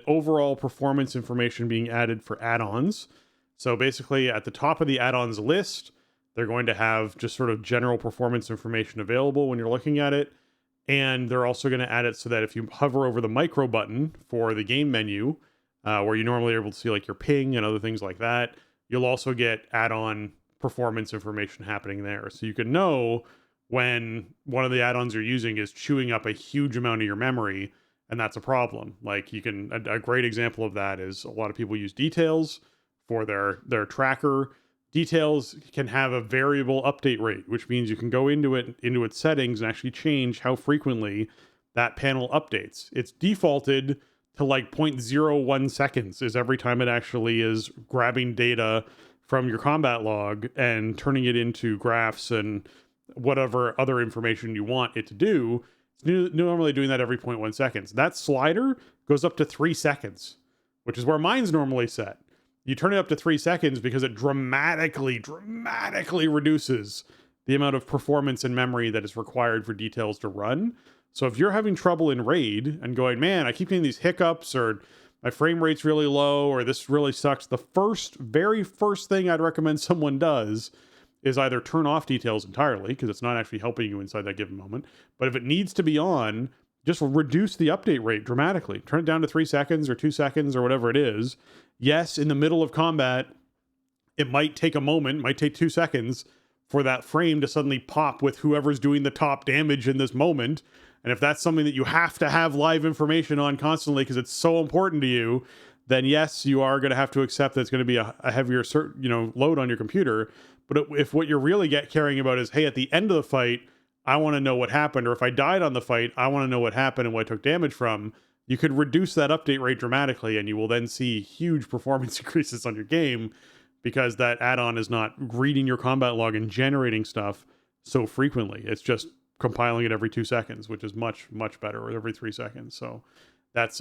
overall performance information being added for add-ons. So basically at the top of the add-ons list, they're going to have just sort of general performance information available when you're looking at it. And they're also going to add it so that if you hover over the micro button for the game menu, where you normally are able to see like your ping and other things like that, you'll also get add-on performance information happening there. So you can know when one of the add-ons you're using is chewing up a huge amount of your memory, and that's a problem. Like you can, a great example of that is a lot of people use Details for their tracker. Details can have a variable update rate, which means you can go into its settings and actually change how frequently that panel updates. It's defaulted to like 0.01 seconds is every time it actually is grabbing data from your combat log and turning it into graphs and whatever other information you want it to do. It's normally doing that every 0.1 seconds. That slider goes up to 3 seconds, which is where mine's normally set. You turn it up to 3 seconds because it dramatically reduces the amount of performance and memory that is required for Details to run. So if you're having trouble in Raid and going, man, I keep getting these hiccups, or my frame rate's really low, or this really sucks, the very first thing I'd recommend someone does is either turn off Details entirely, because it's not actually helping you inside that given moment. But if it needs to be on, just reduce the update rate dramatically. Turn it down to 3 seconds or 2 seconds or whatever it is. Yes, in the middle of combat, it might take a moment, might take 2 seconds for that frame to suddenly pop with whoever's doing the top damage in this moment. And if that's something that you have to have live information on constantly because it's so important to you, then yes, you are going to have to accept that it's going to be a heavier load on your computer. But if what you're really caring about is, hey, at the end of the fight, I want to know what happened, or if I died on the fight, I want to know what happened and what I took damage from, you could reduce that update rate dramatically, and you will then see huge performance increases on your game because that add-on is not reading your combat log and generating stuff so frequently. It's just compiling it every 2 seconds, which is much, much better, or every 3 seconds. So that's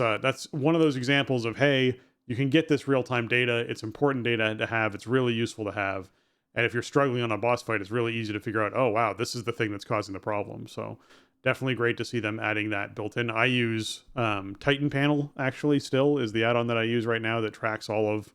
one of those examples of, hey, you can get this real-time data. It's important data to have. It's really useful to have. And if you're struggling on a boss fight, it's really easy to figure out, oh, wow, this is the thing that's causing the problem. So definitely great to see them adding that built in. I use Titan Panel, actually, still is the add-on that I use right now that tracks all of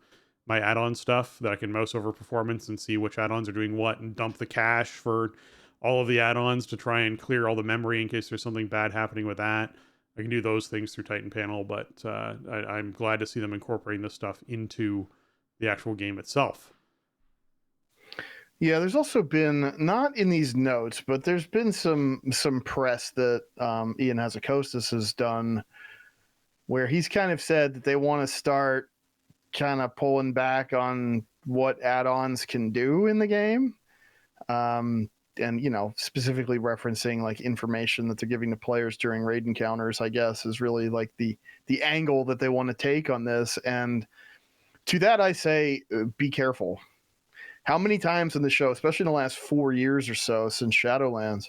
my add-on stuff, that I can mouse over performance and see which add-ons are doing what, and dump the cache for all of the add-ons to try and clear all the memory in case there's something bad happening with that. I can do those things through Titan Panel, but I'm glad to see them incorporating this stuff into the actual game itself. Yeah, there's also been, not in these notes, but there's been some press that Ian Hazzikostas has done where he's kind of said that they want to start kind of pulling back on what add-ons can do in the game. And, specifically referencing like information that they're giving to players during raid encounters, I guess, is really like the angle that they want to take on this. And to that, I say, be careful. How many times in the show, especially in the last 4 years or so since Shadowlands,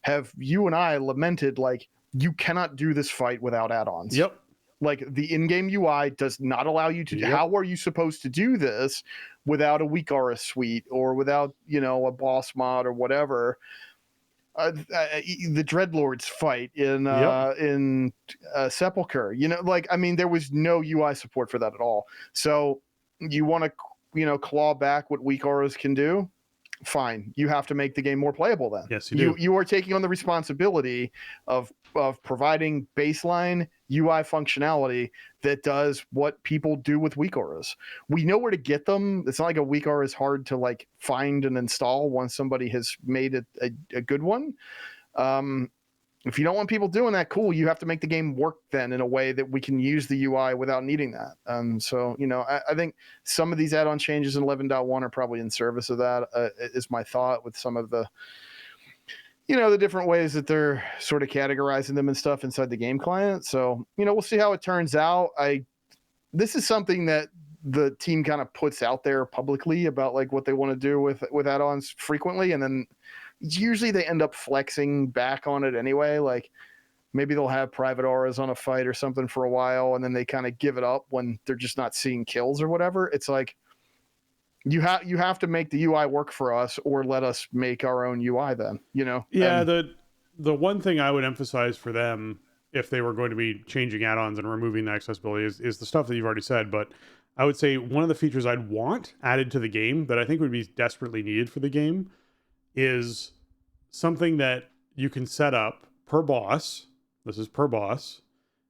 have you and I lamented, like, you cannot do this fight without add-ons? Yep. Like, the in-game UI does not allow you to. Yep. How are you supposed to do this without a weak aura suite or without, a boss mod or whatever? The Dreadlords fight in Sepulchre, there was no UI support for that at all. So you want to claw back what weak auras can do, fine. You have to make the game more playable then. Yes, you do. You are taking on the responsibility of providing baseline UI functionality that does what people do with weak auras. We know where to get them. It's not like a weak aura is hard to like find and install once somebody has made it a good one. If you don't want people doing that, cool. You have to make the game work then in a way that we can use the UI without needing that. So, I think some of these add-on changes in 11.1 are probably in service of that, is my thought, with some of the, the different ways that they're sort of categorizing them and stuff inside the game client. So, we'll see how it turns out. This is something that the team kind of puts out there publicly about like what they want to do with add-ons frequently. And then usually they end up flexing back on it anyway. Like maybe they'll have private auras on a fight or something for a while, and then they kind of give it up when they're just not seeing kills or whatever. It's like you have to make the UI work for us, or let us make our own UI then, you know? Yeah, the one thing I would emphasize for them, if they were going to be changing add-ons and removing the accessibility, is the stuff that you've already said. But I would say one of the features I'd want added to the game that I think would be desperately needed for the game is something that you can set up per boss. This is per boss.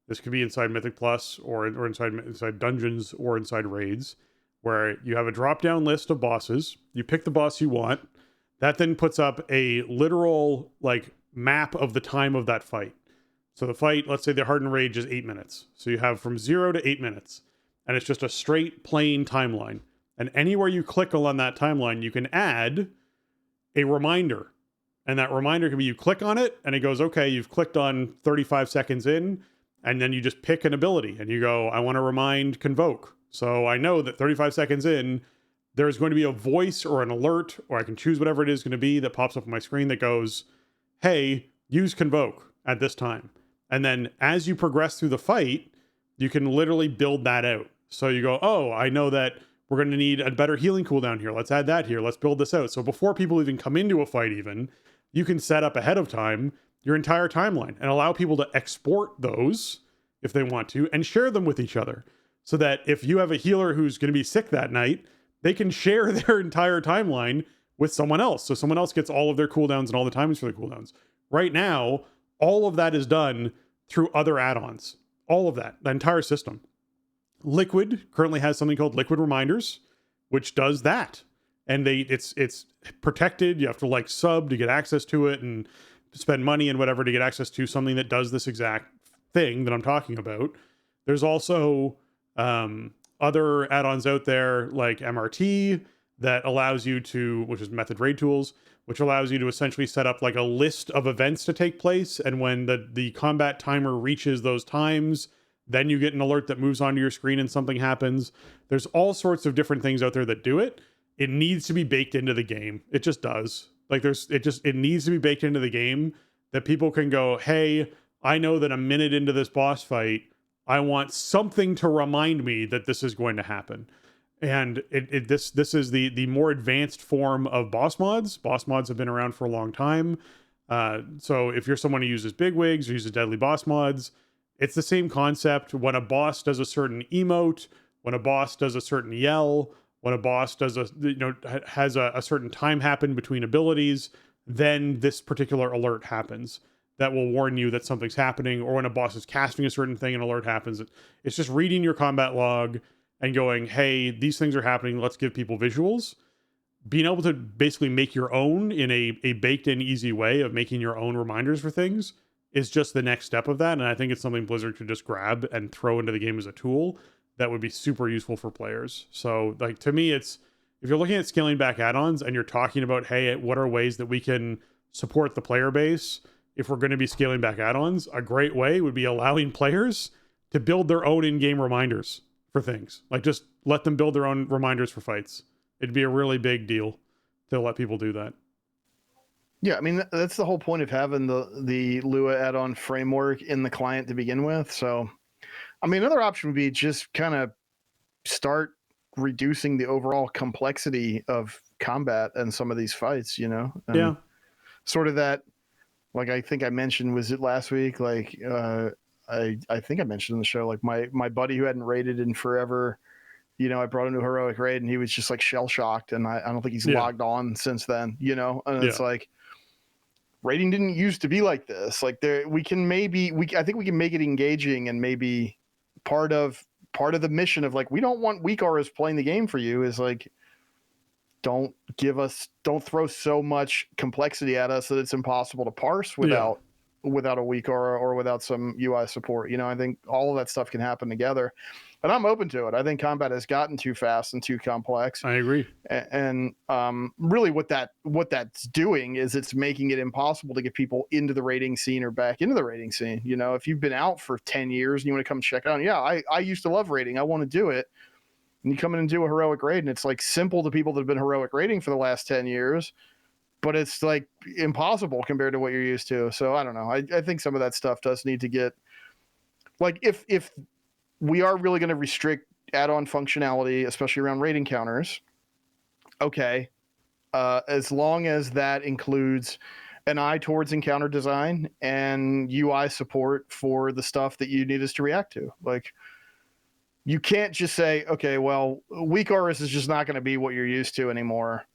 This could be inside Mythic Plus or inside dungeons or inside raids, where you have a drop-down list of bosses. You pick the boss you want. That then puts up a literal like map of the time of that fight. So the fight, let's say the Hardened Rage is 8 minutes. So you have from 0 to 8 minutes. And it's just a straight plain timeline. And anywhere you click on that timeline, you can add a reminder. And that reminder can be you click on it and it goes, okay, you've clicked on 35 seconds in, and then you just pick an ability and you go, I want to remind Convoke. So I know that 35 seconds in, there's going to be a voice or an alert, or I can choose whatever it is going to be that pops up on my screen that goes, hey, use Convoke at this time. And then as you progress through the fight, you can literally build that out. So you go, oh, I know that we're going to need a better healing cooldown here. Let's add that here. Let's build this out. So before people even come into a fight even, you can set up ahead of time your entire timeline and allow people to export those if they want to and share them with each other. So that if you have a healer who's going to be sick that night, they can share their entire timeline with someone else. So someone else gets all of their cooldowns and all the timings for the cooldowns. Right now, all of that is done through other add-ons. All of that, the entire system. Liquid currently has something called Liquid Reminders, which does that. And it's protected. You have to like sub to get access to it and spend money and whatever to get access to something that does this exact thing that I'm talking about. There's also other add-ons out there like MRT that allows you to, which is Method Raid Tools, which allows you to essentially set up like a list of events to take place. And when the combat timer reaches those times, then you get an alert that moves onto your screen and something happens. There's all sorts of different things out there that do it. It needs to be baked into the game. It just does. Like it needs to be baked into the game that people can go, hey, I know that a minute into this boss fight, I want something to remind me that this is going to happen. And this is the more advanced form of boss mods. Boss mods have been around for a long time. So if you're someone who uses bigwigs or uses deadly boss mods, it's the same concept. When a boss does a certain emote, when a boss does a certain yell, when a boss does has a certain time happen between abilities, then this particular alert happens. That will warn you that something's happening, or when a boss is casting a certain thing, an alert happens. It's just reading your combat log and going, hey, these things are happening. Let's give people visuals. Being able to basically make your own in a baked-in easy way of making your own reminders for things is just the next step of that. And I think it's something Blizzard could just grab and throw into the game as a tool that would be super useful for players. So like to me, it's, if you're looking at scaling back add-ons and you're talking about, hey, what are ways that we can support the player base if we're going to be scaling back add-ons, a great way would be allowing players to build their own in-game reminders for things. Like just let them build their own reminders for fights. It'd be a really big deal to let people do that. Yeah, I mean, that's the whole point of having the Lua add-on framework in the client to begin with. So, I mean, another option would be just kind of start reducing the overall complexity of combat and some of these fights, you know? And yeah. Sort of that, like I think I mentioned, was it last week? Like, I think I mentioned in the show, like my buddy who hadn't raided in forever, you know, I brought him to Heroic Raid and he was just like shell shocked, and I don't think he's logged on since then, you know? And it's like, raiding didn't used to be like this. Like I think we can make it engaging, and maybe part of the mission of like, we don't want weak auras playing the game for you is like, don't throw so much complexity at us that it's impossible to parse without a weak aura or without some UI support. You know, I think all of that stuff can happen together, and I'm open to it. I think combat has gotten too fast and too complex. I agree. And really what that's doing is it's making it impossible to get people into the raiding scene or back into the raiding scene. You know, if you've been out for 10 years and you want to come check it out, I used to love raiding. I want to do it. And you come in and do a heroic raid, and it's like simple to people that have been heroic raiding for the last 10 years. but it's like impossible compared to what you're used to. So I don't know. I think some of that stuff does need to get, like, if we are really going to restrict add-on functionality, especially around raid encounters, okay, as long as that includes an eye towards encounter design and UI support for the stuff that you need us to react to. Like, you can't just say, okay, well, weak auras is just not going to be what you're used to anymore.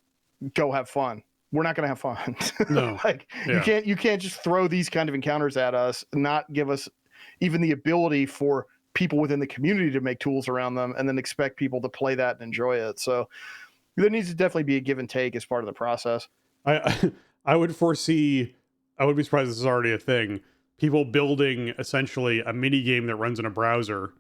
Go have fun. We're not going to have fun. No. Like, you can't just throw these kind of encounters at us, not give us even the ability for people within the community to make tools around them, and then expect people to play that and enjoy it. So there needs to definitely be a give and take as part of the process. I would foresee, I would be surprised this is already a thing, people building essentially a mini game that runs in a browser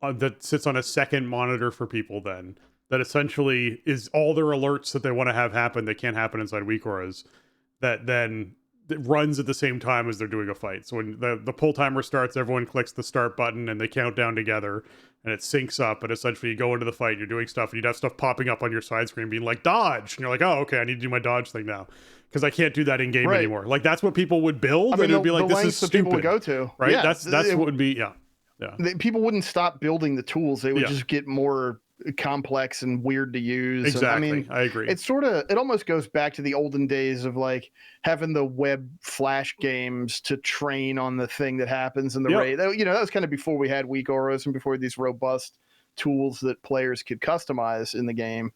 that sits on a second monitor for people then, that essentially is all their alerts that they want to have happen that can't happen inside weak auras, that then it runs at the same time as they're doing a fight. So when the pull timer starts, everyone clicks the start button and they count down together and it syncs up, and essentially you go into the fight, you're doing stuff, and you'd have stuff popping up on your side screen being like dodge, and you're like, oh, okay, I need to do my dodge thing now because I can't do that in game anymore. Like, that's what people would build. I mean, and it'd be like, this is stupid. People would go to, right? Yeah, that's what would be, yeah. People wouldn't stop building the tools. They would just get more complex and weird to use. Exactly. And, I mean, I agree. It almost goes back to the olden days of like having the web flash games to train on the thing that happens in the raid. You know, that was kind of before we had weak auras and before these robust tools that players could customize in the game.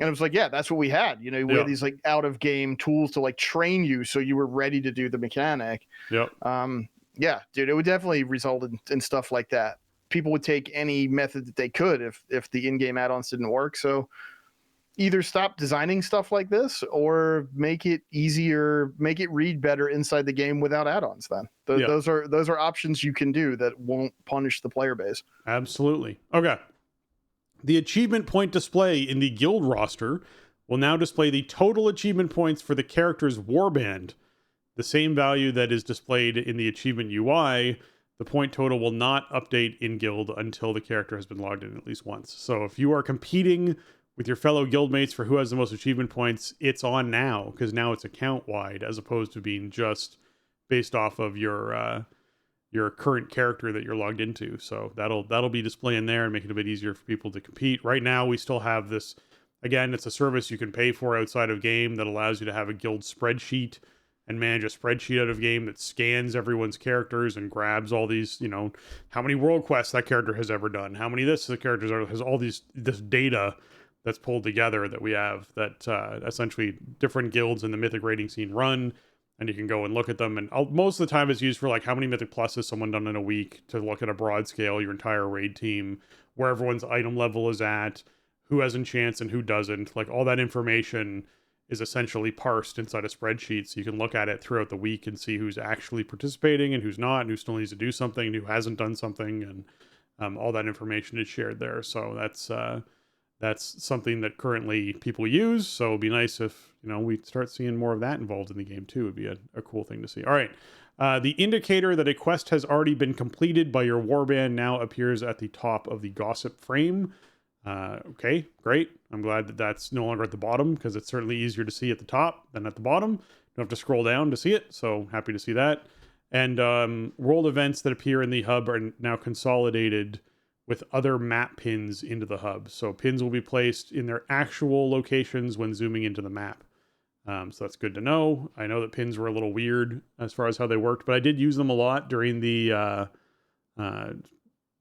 And it was like, yeah, that's what we had. You know, we had these like out of game tools to like train you so you were ready to do the mechanic. Yeah, dude, it would definitely result in stuff like that. People would take any method that they could if the in-game add-ons didn't work. So either stop designing stuff like this or make it easier, make it read better inside the game without add-ons then. Those are options you can do that won't punish the player base. Absolutely. Okay. The achievement point display in the guild roster will now display the total achievement points for the character's warband. The same value that is displayed in the achievement UI. The point total will not update in guild until the character has been logged in at least once. So if you are competing with your fellow guildmates for who has the most achievement points, it's on now, because now it's account wide as opposed to being just based off of your current character that you're logged into. So that'll be displaying there and make it a bit easier for people to compete. Right now we still have this, again, it's a service you can pay for outside of game that allows you to have a guild spreadsheet and manage a spreadsheet out of game that scans everyone's characters and grabs all these, you know, how many world quests that character has ever done, how many this the characters are, has all this data that's pulled together that we have that essentially different guilds in the mythic raiding scene run, and you can go and look at them. And most of the time it's used for like how many mythic plus has someone done in a week, to look at a broad scale your entire raid team, where everyone's item level is at, who has enchants and who doesn't. Like, all that information is essentially parsed inside a spreadsheet, so you can look at it throughout the week and see who's actually participating and who's not, and who still needs to do something and who hasn't done something, and all that information is shared there. So that's something that currently people use. So it'd be nice if, you know, we start seeing more of that involved in the game too. It'd be a cool thing to see. All right. The indicator that a quest has already been completed by your warband now appears at the top of the gossip frame. Okay, great. I'm glad that that's no longer at the bottom, because it's certainly easier to see at the top than at the bottom. Don't have to scroll down to see it, so happy to see that. And world events that appear in the hub are now consolidated with other map pins into the hub. So pins will be placed in their actual locations when zooming into the map. So that's good to know. I know that pins were a little weird as far as how they worked, but I did use them a lot during the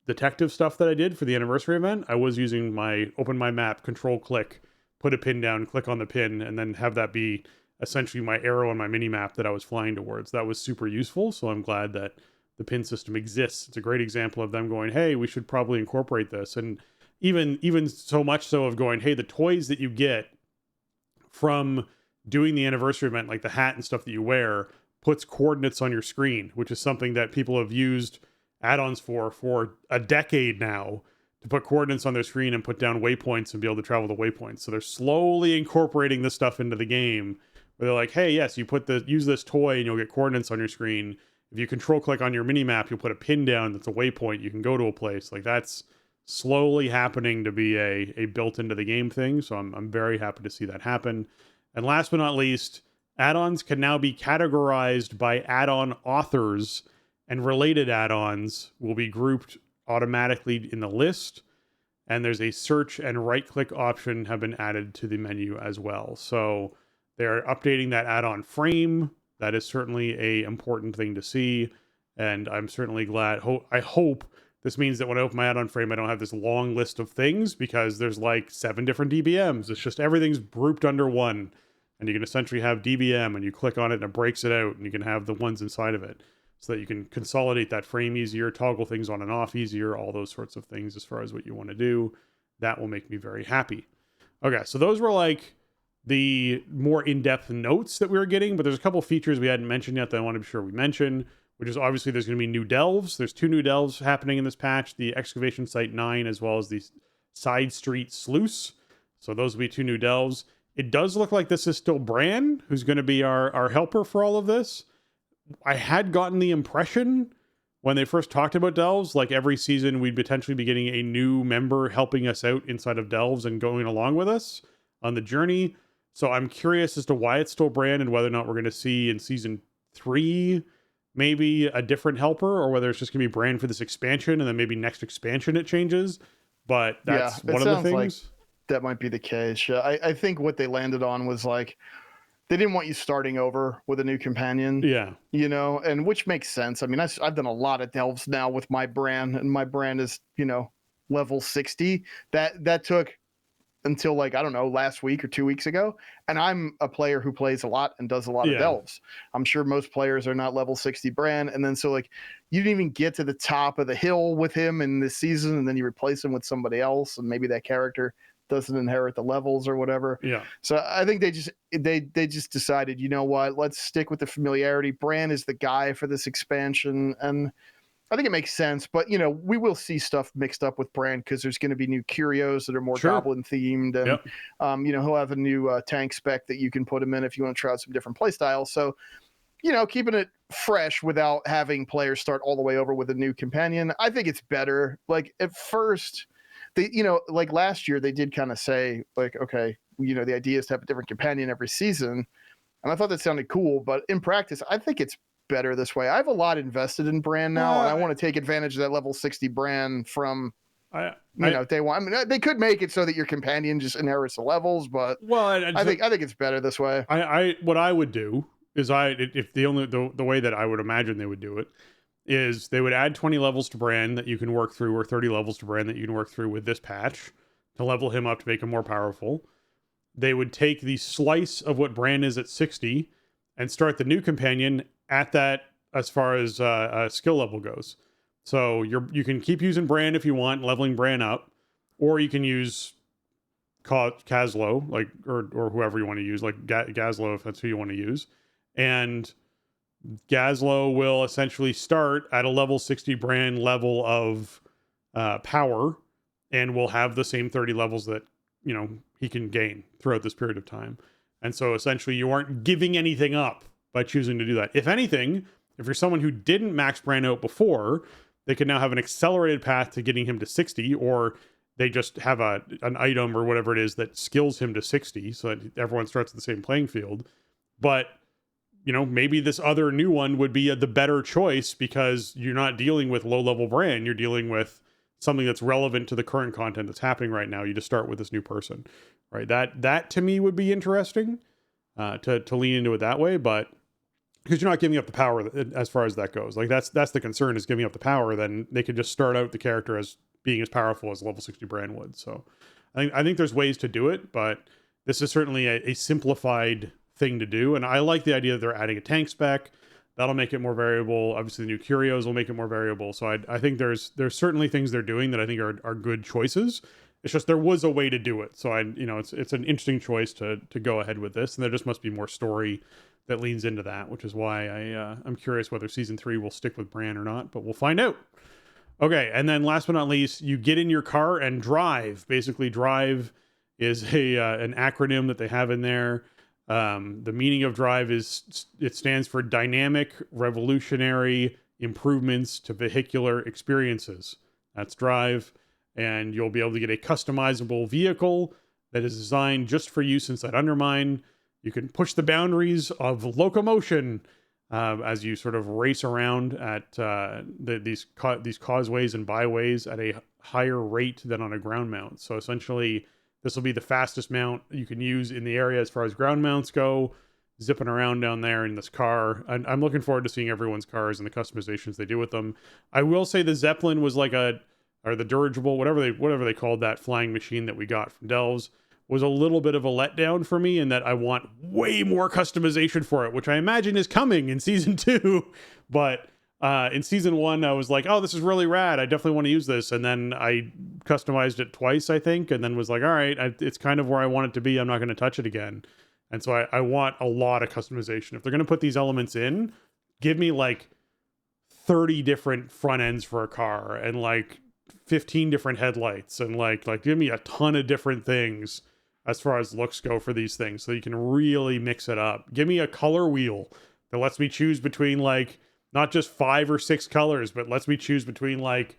detective stuff that I did for the anniversary event. I was using my open my map, control click, put a pin down, click on the pin, and then have that be essentially my arrow on my mini map that I was flying towards. That was super useful. So I'm glad that the pin system exists. It's a great example of them going, hey, we should probably incorporate this. And even so much so of going, hey, the toys that you get from doing the anniversary event, like the hat and stuff that you wear, puts coordinates on your screen, which is something that people have used add-ons for a decade now, to put coordinates on their screen and put down waypoints and be able to travel the waypoints. So they're slowly incorporating this stuff into the game, where they're like, hey, yes, you use this toy and you'll get coordinates on your screen. If you control click on your mini map, you'll put a pin down that's a waypoint. You can go to a place. Like, that's slowly happening to be a built into the game thing. So I'm very happy to see that happen. And last but not least, Add-ons can now be categorized by add-on authors, and related add-ons will be grouped automatically in the list. And there's a search and right-click option have been added to the menu as well. So they're updating that add-on frame. That is certainly a important thing to see. And I'm certainly glad. I hope this means that when I open my add-on frame, I don't have this long list of things, because there's like 7 different DBMs. It's just everything's grouped under one. And you can essentially have DBM, and you click on it and it breaks it out, and you can have the ones inside of it, so that you can consolidate that frame easier, toggle things on and off easier, all those sorts of things as far as what you want to do. That will make me very happy. Okay, so those were like the more in-depth notes that we were getting, but there's a couple features we hadn't mentioned yet that I want to be sure we mention, which is obviously there's going to be new delves. There's 2 new delves happening in this patch, the Excavation Site 9 as well as the Side Street Sluice. So those will be 2 new delves. It does look like this is still Bran, who's going to be our helper for all of this. I had gotten the impression when they first talked about delves, like every season we'd potentially be getting a new member helping us out inside of delves and going along with us on the journey. So I'm curious as to why it's still Bran, and whether or not we're going to see in season 3 maybe a different helper, or whether it's just going to be Bran for this expansion, and then maybe next expansion it changes. But that's one of the things. Like that might be the case. I think what they landed on was like, they didn't want you starting over with a new companion. Yeah. You know, and which makes sense. I mean, I've done a lot of delves now with my Bran, and my Bran is, you know, level 60. That took until like, I don't know, last week or 2 weeks ago. And I'm a player who plays a lot and does a lot of delves. I'm sure most players are not level 60 Bran. And then so like, you didn't even get to the top of the hill with him in this season, and then you replace him with somebody else, and maybe that character doesn't inherit the levels or whatever. Yeah. So I think they just decided, you know what, let's stick with the familiarity. Bran is the guy for this expansion, and I think it makes sense. But you know, we will see stuff mixed up with Bran, because there's going to be new curios that are more goblin themed, and you know, he'll have a new tank spec that you can put him in if you want to try out some different play styles. So, you know, keeping it fresh without having players start all the way over with a new companion, I think it's better. Like at first, they, you know, like last year they did kind of say like, okay, you know, the idea is to have a different companion every season. And I thought that sounded cool, but in practice, I think it's better this way. I have a lot invested in Bran now, and I want to take advantage of that level 60 Bran from, you know, day one. I mean, they could make it so that your companion just inherits the levels, but I think it's better this way. What I would do is if the way that I would imagine they would do it is they would add 20 levels to Bran that you can work through, or 30 levels to Bran that you can work through with this patch to level him up to make him more powerful. They would take the slice of what Bran is at 60 and start the new companion at that as far as skill level goes. So you can keep using Bran if you want, leveling Bran up, or you can use Kazlo, like or whoever you want to use, like Gazlo if that's who you want to use, and Gazlo will essentially start at a level 60 Bran level of power, and will have the same 30 levels that, you know, he can gain throughout this period of time. And so essentially you aren't giving anything up by choosing to do that. If anything, if you're someone who didn't max Bran out before, they can now have an accelerated path to getting him to 60, or they just have an item or whatever it is that skills him to 60, so that everyone starts at the same playing field. But, you know, maybe this other new one would be the better choice, because you're not dealing with low-level Bran, you're dealing with something that's relevant to the current content that's happening right now. You just start with this new person, right? That to me would be interesting to lean into it that way, but because you're not giving up the power as far as that goes. Like that's the concern, is giving up the power. Then they could just start out the character as being as powerful as level 60 Bran would. So I think there's ways to do it, but this is certainly a simplified thing to do. And I like the idea that they're adding a tank spec. That'll make it more variable. Obviously, the new curios will make it more variable. So I think there's certainly things they're doing that I think are good choices. It's just there was a way to do it. So it's an interesting choice to go ahead with this, and there just must be more story that leans into that, which is why I'm curious whether season 3 will stick with Bran or not, but we'll find out. Okay, and then last but not least, you get in your car and drive. Basically, drive is an acronym that they have in there. The meaning of drive is it stands for dynamic, revolutionary improvements to vehicular experiences. That's drive, and you'll be able to get a customizable vehicle that is designed just for use inside Undermine. You can push the boundaries of locomotion as you sort of race around at these causeways and byways at a higher rate than on a ground mount. So essentially, this will be the fastest mount you can use in the area as far as ground mounts go, zipping around down there in this car. And I'm looking forward to seeing everyone's cars and the customizations they do with them. I will say the Zeppelin was like or the dirigible, whatever they called that flying machine that we got from Delves, was a little bit of a letdown for me in that I want way more customization for it, which I imagine is coming in season 2. But in season 1, I was like, oh, this is really rad. I definitely want to use this. And then I customized it twice, I think, and then was like, all right, it's kind of where I want it to be. I'm not going to touch it again. And so I want a lot of customization. If they're going to put these elements in, give me like 30 different front ends for a car and like 15 different headlights and like give me a ton of different things as far as looks go for these things, so you can really mix it up. Give me a color wheel that lets me choose between like not just 5 or 6 colors, but lets me choose between like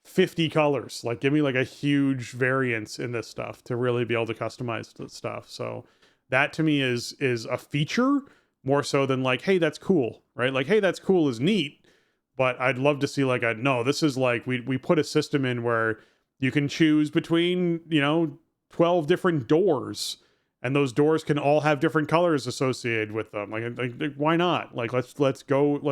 50 colors. Like give me like a huge variance in this stuff to really be able to customize the stuff. So that to me is a feature more so than like, hey, that's cool, right? Like, hey, that's cool is neat, but I'd love to see like no, this is like we put a system in where you can choose between, 12 different doors, and those doors can all have different colors associated with them. Like why not? Like let's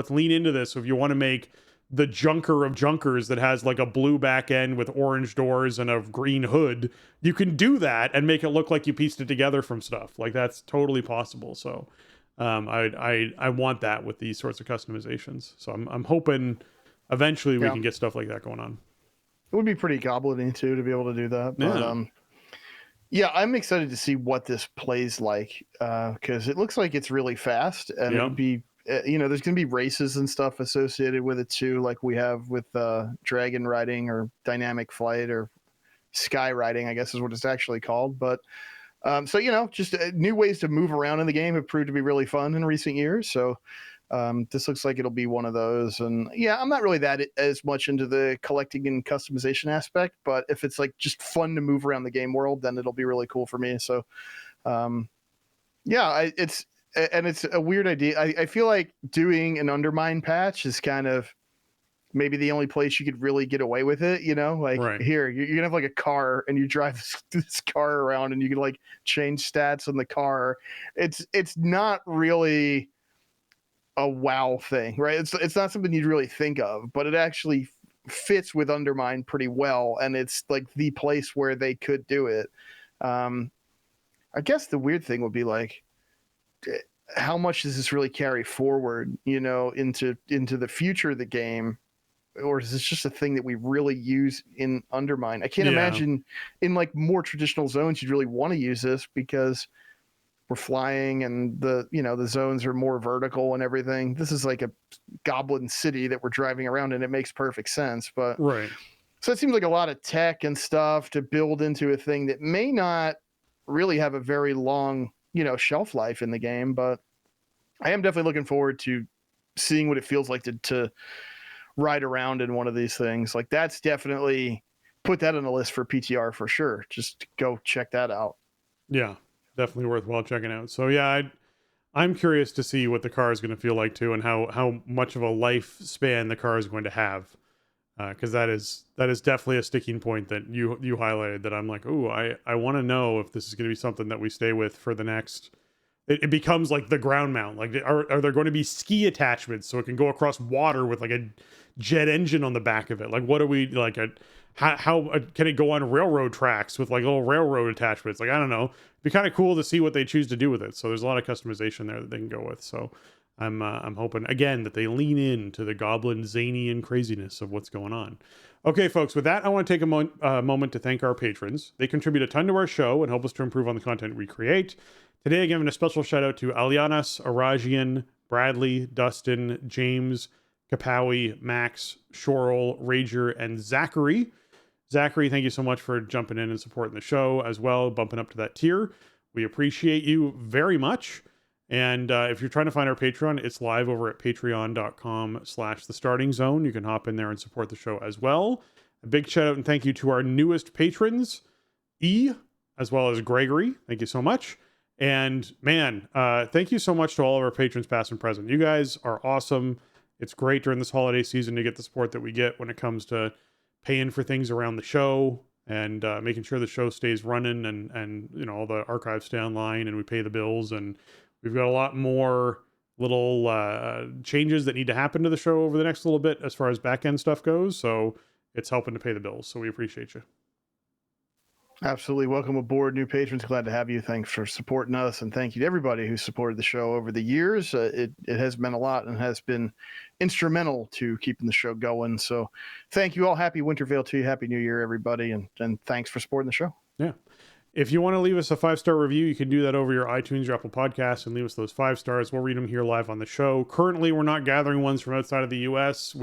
lean into this. So if you want to make the junker of junkers that has like a blue back end with orange doors and a green hood, you can do that and make it look like you pieced it together from stuff. Like that's totally possible. So I want that with these sorts of customizations. So I'm hoping eventually we can get stuff like that going on. It would be pretty goblin-y too to be able to do that. But, yeah, I'm excited to see what this plays like because it looks like it's really fast, and it would be, there's going to be races and stuff associated with it too, like we have with dragon riding or dynamic flight or sky riding, I guess is what it's actually called. But so just new ways to move around in the game have proved to be really fun in recent years. So this looks like it'll be one of those. And yeah, I'm not really that as much into the collecting and customization aspect, but if it's like just fun to move around the game world, then it'll be really cool for me. So it's a weird idea. I feel like doing an Undermine patch is kind of maybe the only place you could really get away with it, right. Here you're gonna have like a car and you drive this car around and you can like change stats on the car. It's not really a WoW thing, right? It's not something you'd really think of, but it actually fits with Undermine pretty well, and it's like the place where they could do it. I guess the weird thing would be like, how much does this really carry forward, into the future of the game, or is this just a thing that we really use in Undermine? I can't imagine in like more traditional zones you'd really want to use this because we're flying and the zones are more vertical and everything. This is like a goblin city that we're driving around in. It makes perfect sense. But right. So it seems like a lot of tech and stuff to build into a thing that may not really have a very long, shelf life in the game. But I am definitely looking forward to seeing what it feels like to ride around in one of these things. Like that's definitely put that on the list for PTR for sure. Just go check that out. Yeah. Definitely worthwhile checking out. So yeah, I'm curious to see what the car is going to feel like too, and how much of a lifespan the car is going to have, because that is definitely a sticking point that you highlighted. That I'm like, ooh, I want to know if this is going to be something that we stay with for the next. It becomes like the ground mount. Like, are there going to be ski attachments so it can go across water with like a jet engine on the back of it? Like, what are we like? How can it go on railroad tracks with like little railroad attachments? Like, I don't know. It'd be kind of cool to see what they choose to do with it. So there's a lot of customization there that they can go with. So I'm hoping again that they lean into the goblin zany craziness of what's going on. Okay, folks, with that, I want to take a moment to thank our patrons. They contribute a ton to our show and help us to improve on the content we create. Today, I'm giving a special shout out to Alianas, Arajian, Bradley, Dustin, James, Kapawi, Max, Shorel, Rager, and Zachary. Zachary, thank you so much for jumping in and supporting the show as well, bumping up to that tier. We appreciate you very much. And if you're trying to find our Patreon, it's live over at patreon.com/thestartingzone. You can hop in there and support the show as well. A big shout out and thank you to our newest patrons, E, as well as Gregory. Thank you so much. And man, thank you so much to all of our patrons, past and present. You guys are awesome. It's great during this holiday season to get the support that we get when it comes to paying for things around the show and making sure the show stays running and you know all the archives stay online and we pay the bills. And we've got a lot more little changes that need to happen to the show over the next little bit as far as back end stuff goes. So it's helping to pay the bills. So we appreciate you. Absolutely. Welcome aboard, new patrons. Glad to have you. Thanks for supporting us. And thank you to everybody who supported the show over the years. It has meant a lot and has been instrumental to keeping the show going. So thank you all. Happy Winter Veil to you. Happy New Year, everybody. And thanks for supporting the show. Yeah. If you want to leave us a 5-star review, you can do that over your iTunes, your Apple Podcasts, and leave us those 5 stars. We'll read them here live on the show. Currently, we're not gathering ones from outside of the U.S.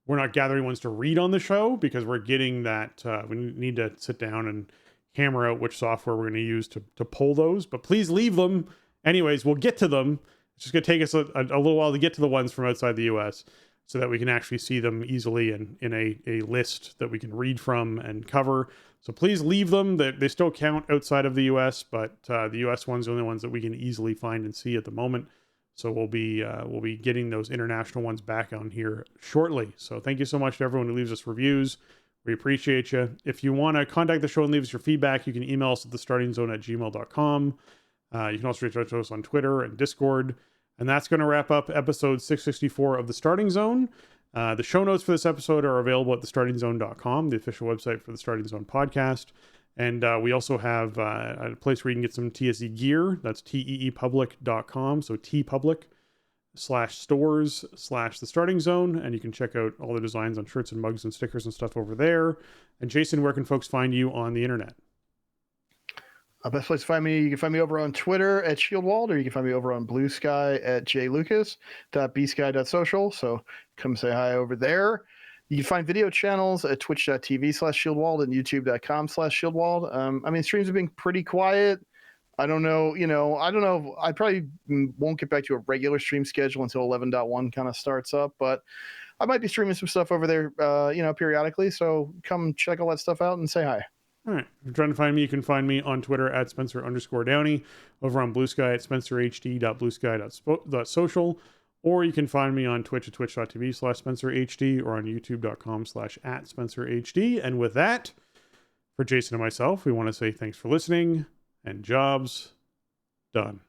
We're not gathering ones to read on the show because we're getting that. We need to sit down and hammer out which software we're going to use to pull those. But please leave them. Anyways, we'll get to them. It's just going to take us a little while to get to the ones from outside the U.S. so that we can actually see them easily in a list that we can read from and cover. So please leave them. They still count outside of the U.S., but the U.S. ones are the only ones that we can easily find and see at the moment. So we'll be getting those international ones back on here shortly. So thank you so much to everyone who leaves us reviews. We appreciate you. If you want to contact the show and leave us your feedback, you can email us at thestartingzone@gmail.com. You can also reach out to us on Twitter and Discord. And that's going to wrap up episode 664 of The Starting Zone. The show notes for this episode are available at thestartingzone.com, the official website for the Starting Zone podcast. And we also have a place where you can get some TSE gear. That's teepublic.com. So tpublic/stores/the starting zone. And you can check out all the designs on shirts and mugs and stickers and stuff over there. And Jason, where can folks find you on the internet? Best place to find me, you can find me over on Twitter at Shieldwald, or you can find me over on Blue Sky at jlucas.bsky.social. So come say hi over there. You can find video channels at twitch.tv/Shieldwald and youtube.com/Shieldwald. Streams have been pretty quiet. I don't know. I probably won't get back to a regular stream schedule until 11.1 kind of starts up, but I might be streaming some stuff over there, periodically. So come check all that stuff out and say hi. All right. If you're trying to find me, you can find me on Twitter at Spencer_Downey, over on Blue Sky at SpencerHD.bluesky.social. Or you can find me on Twitch at twitch.tv/SpencerHD or on youtube.com/@SpencerHD. And with that, for Jason and myself, we want to say thanks for listening and jobs done.